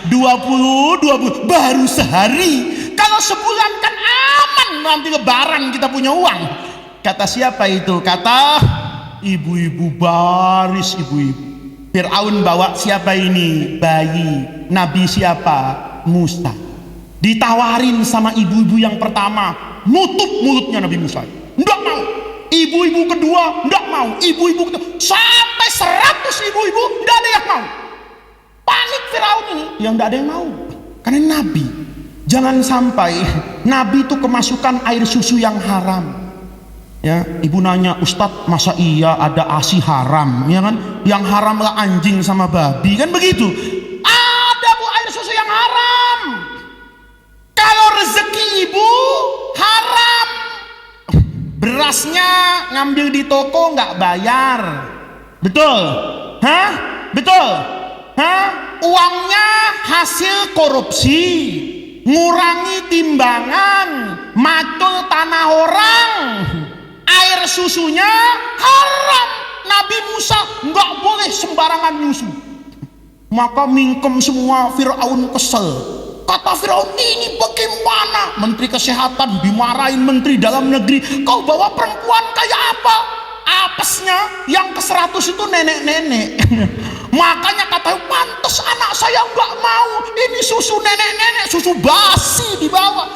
20 baru sehari. Kalau sebulan kan aman, nanti lebaran kita punya uang. Kata siapa itu? Kata ibu-ibu baris, ibu-ibu. Fir'aun bawa siapa ini? Bayi. Nabi siapa? Musa. Ditawarin sama ibu-ibu yang pertama, nutup mulutnya Nabi Musa, nggak mau. Ibu-ibu kedua nggak mau, ibu-ibu kedua sampai 100 ibu-ibu nggak ada yang mau. Panik Firaun ini, yang nggak ada yang mau, karena Nabi. Jangan sampai Nabi itu kemasukan air susu yang haram. Ya, ibu nanya, Ustadz masa iya ada ASI haram? Ya kan, yang haram lah anjing sama babi, kan begitu. Ada bu air susu yang haram. Kalau rezeki ibu haram, berasnya ngambil di toko nggak bayar, betul? Hah? Betul? Hah? Uangnya hasil korupsi, ngurangi timbangan, macul tanah orang, air susunya haram. Nabi Musa nggak boleh sembarangan nyusu, maka mingkem semua. Fir'aun kesel. Kata Fir'aun, ini bagaimana? Menteri Kesehatan dimarahin Menteri Dalam Negeri, kau bawa perempuan kayak apa? Apesnya yang ke-100 itu nenek-nenek. Makanya kata, pantes anak saya nggak mau, ini susu nenek-nenek, susu basi dibawa.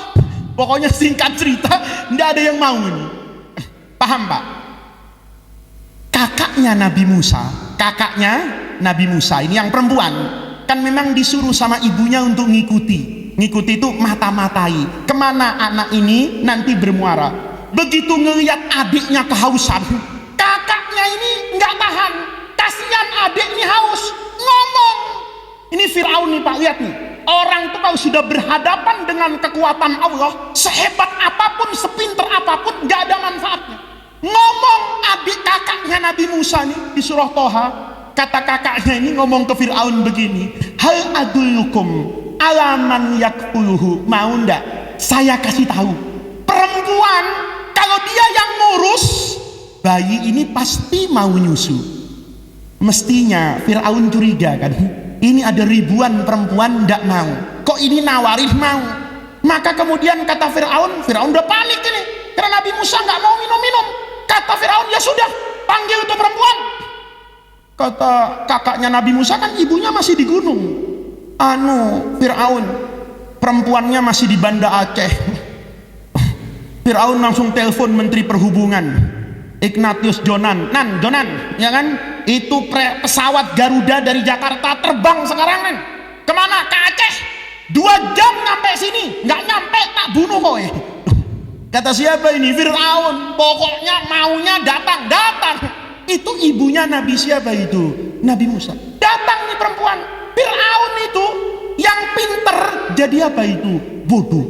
Pokoknya singkat cerita, nggak ada yang mau ini. Paham Pak? Kakaknya Nabi Musa ini yang perempuan, kan memang disuruh sama ibunya untuk ngikuti itu mata-matai kemana anak ini nanti bermuara. Begitu ngelihat adiknya kehausan, kakaknya ini nggak tahan, kasihan adik ini haus, ngomong. Ini Fir'aun nih Pak, lihat nih, orang tuh kalau sudah berhadapan dengan kekuatan Allah, sehebat apapun, sepinter apapun, nggak ada manfaatnya. Ngomong adik kakaknya Nabi Musa nih di surah Toha. Kata kakaknya ini ngomong ke Fir'aun begini, hal adullukum alaman yakfuluhu, mau ndak saya kasih tahu perempuan kalau dia yang ngurus bayi ini pasti mau nyusu. Mestinya Fir'aun curiga kan, ini ada ribuan perempuan ndak mau, kok ini nawarin mau. Maka kemudian kata Fir'aun udah panik ini karena Nabi Musa nggak mau minum. Kata Fir'aun, ya sudah, panggil itu perempuan. Kata kakaknya Nabi Musa, kan ibunya masih di gunung. Fir'aun, perempuannya masih di Banda Aceh. Fir'aun langsung telepon Menteri Perhubungan, Ignatius Jonan, ya kan? Itu pesawat Garuda dari Jakarta terbang sekarang kan? Kemana? Ke Aceh. 2 jam nyampe sini, nggak nyampe tak bunuh kowe. Kata siapa ini? Fir'aun. Pokoknya maunya datang. Itu ibunya Nabi siapa itu? Nabi Musa. Datang nih perempuan. Fir'aun itu yang pinter jadi apa itu? Bodoh.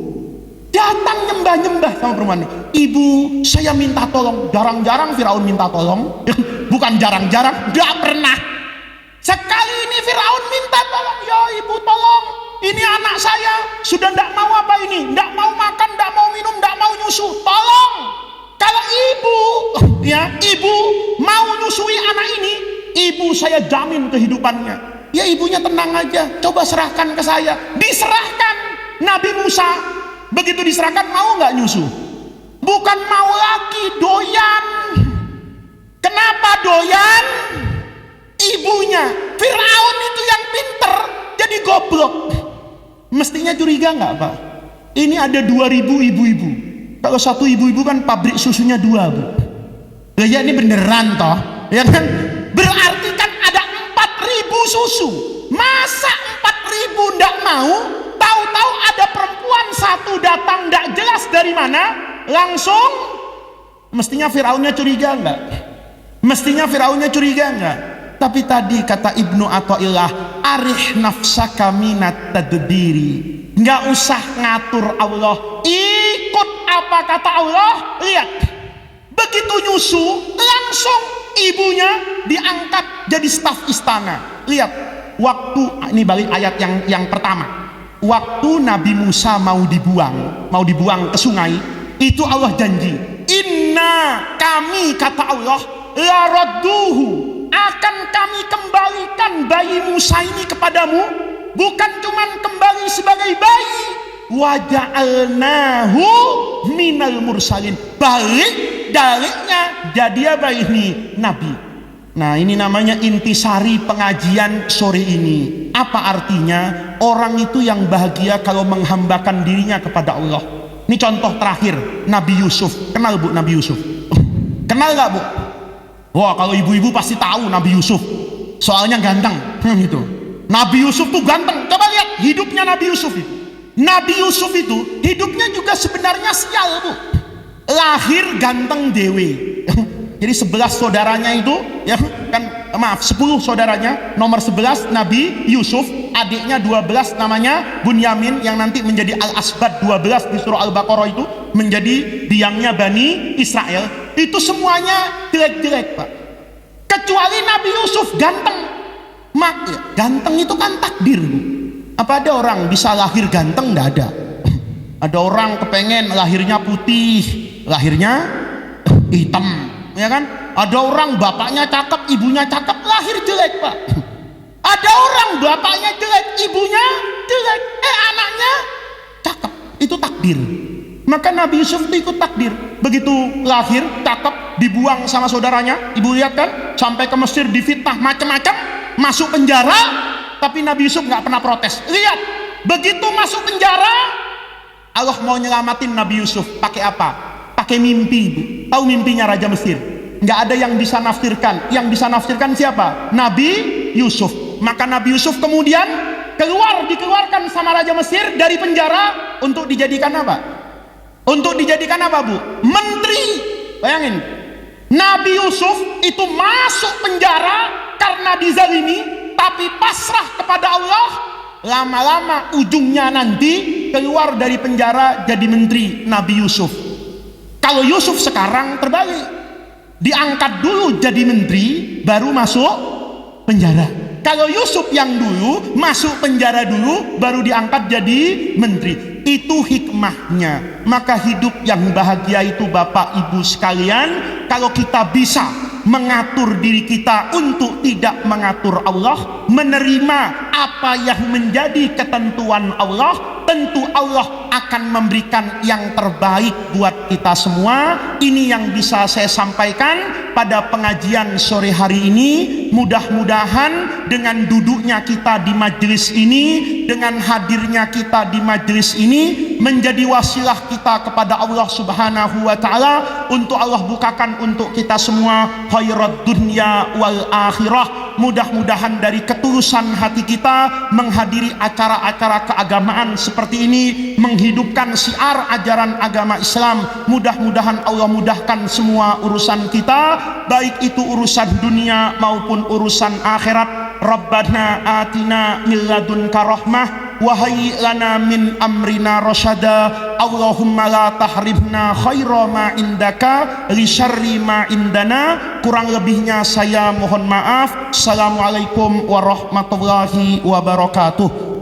Datang nyembah sama perempuan ini. Ibu, saya minta tolong. Jarang-jarang Fir'aun minta tolong. Bukan jarang-jarang, gak pernah. Firaun minta tolong, ya ibu tolong, ini anak saya sudah tidak mau apa ini, tidak mau makan, tidak mau minum, tidak mau nyusu, tolong. Kalau ibu, ya ibu mau nyusui anak ini, ibu saya jamin kehidupannya. Ya ibunya tenang aja, coba serahkan ke saya. Diserahkan. Nabi Musa begitu diserahkan, mau nggak nyusu? Bukan mau lagi, doyan. Kenapa doyan? Ibunya Firaun itu yang pinter jadi goblok. Mestinya curiga nggak Pak? Ini ada 2000 ibu-ibu. Kalau satu ibu-ibu kan pabrik susunya 2 Bu. Ya ini beneran toh, ya kan? Berarti kan ada 4.000 susu. Masa 4.000 ndak mau? Tahu-tahu ada perempuan satu datang ndak jelas dari mana, langsung. Mestinya Firaunnya curiga nggak? Mestinya Firaunnya curiga nggak? Tapi tadi kata Ibnu Athaillah, arih nafsaka minat tadbiri. Nggak usah ngatur Allah, ikut apa kata Allah. Lihat, begitu nyusu langsung ibunya diangkat jadi staf istana. Lihat, waktu ini balik ayat yang pertama. Waktu Nabi Musa mau dibuang ke sungai, itu Allah janji, inna kami kata Allah la radduhu, akan kami kembalikan bayi Musa ini kepadamu, bukan cuman kembali sebagai bayi, wa ja'alnahu minal mursalin, baliknya jadi apa ini? Nabi. Nah ini namanya intisari pengajian sore ini. Apa artinya? Orang itu yang bahagia kalau menghambakan dirinya kepada Allah. Ini contoh terakhir, Nabi Yusuf. Kenal Bu Nabi Yusuf? Kenal gak Bu? Wah kalau ibu-ibu pasti tahu Nabi Yusuf, soalnya ganteng gitu. Nabi Yusuf tuh ganteng. Coba lihat hidupnya Nabi Yusuf itu. Nabi Yusuf itu hidupnya juga sebenarnya sial Bu. Lahir ganteng dewe. Jadi 11 saudaranya itu, ya kan, maaf 10 saudaranya, nomor 11 Nabi Yusuf, adiknya 12 namanya Bunyamin yang nanti menjadi Al-Asbad 12 di surah Al-Baqarah itu, menjadi biangnya Bani Israel. Itu semuanya jelek-jelek Pak, kecuali Nabi Yusuf ganteng. Ya, ganteng itu kan takdir Bu. Apa ada orang bisa lahir ganteng? Nggak ada. Ada orang kepengen lahirnya putih, lahirnya hitam, ya kan? Ada orang bapaknya cakep, ibunya cakep, lahir jelek Pak. Ada orang bapaknya jelek, ibunya jelek, anaknya cakep. Itu takdir. Maka Nabi Yusuf itu ikut takdir. Begitu lahir cakep, dibuang sama saudaranya. Ibu lihat kan, sampai ke Mesir difitnah macam-macam, masuk penjara, tapi Nabi Yusuf nggak pernah protes. Lihat, begitu masuk penjara, Allah mau nyelamatin Nabi Yusuf. Pakai apa? Pakai mimpi Bu. Tahu mimpinya Raja Mesir? Nggak ada yang bisa nafsirkan. Yang bisa nafsirkan siapa? Nabi Yusuf. Maka Nabi Yusuf kemudian dikeluarkan sama Raja Mesir dari penjara untuk dijadikan apa? Untuk dijadikan apa Bu? Menteri. Bayangin, Nabi Yusuf itu masuk penjara karena dizalimi, tapi pasrah kepada Allah. Lama-lama ujungnya nanti keluar dari penjara jadi menteri. Nabi Yusuf. Kalau Yusuf sekarang terbalik, diangkat dulu jadi menteri baru masuk penjara. Kalau Yusuf yang dulu masuk penjara dulu baru diangkat jadi menteri. Itu hikmahnya. Maka hidup yang bahagia itu Bapak Ibu sekalian, kalau kita bisa mengatur diri kita untuk tidak mengatur Allah, menerima apa yang menjadi ketentuan Allah, tentu Allah akan memberikan yang terbaik buat kita semua. Ini yang bisa saya sampaikan pada pengajian sore hari ini. Mudah-mudahan dengan duduknya kita di majelis ini, dengan hadirnya kita di majelis ini, menjadi wasilah kita kepada Allah Subhanahu wa Ta'ala, untuk Allah bukakan untuk kita semua khairat dunya wal akhirah. Mudah-mudahan dari ketulusan hati kita menghadiri acara-acara keagamaan seperti ini, menghidupkan syiar ajaran agama Islam. Mudah-mudahan Allah mudahkan semua urusan kita, baik itu urusan dunia maupun urusan akhirat. Rabbana atina min ladunka rahmah wa hayyi lana min amrina rasyada. Allahumma la tahribna khaira ma indaka li syarri ma indana. Kurang lebihnya saya mohon maaf. Assalamualaikum warahmatullahi wabarakatuh.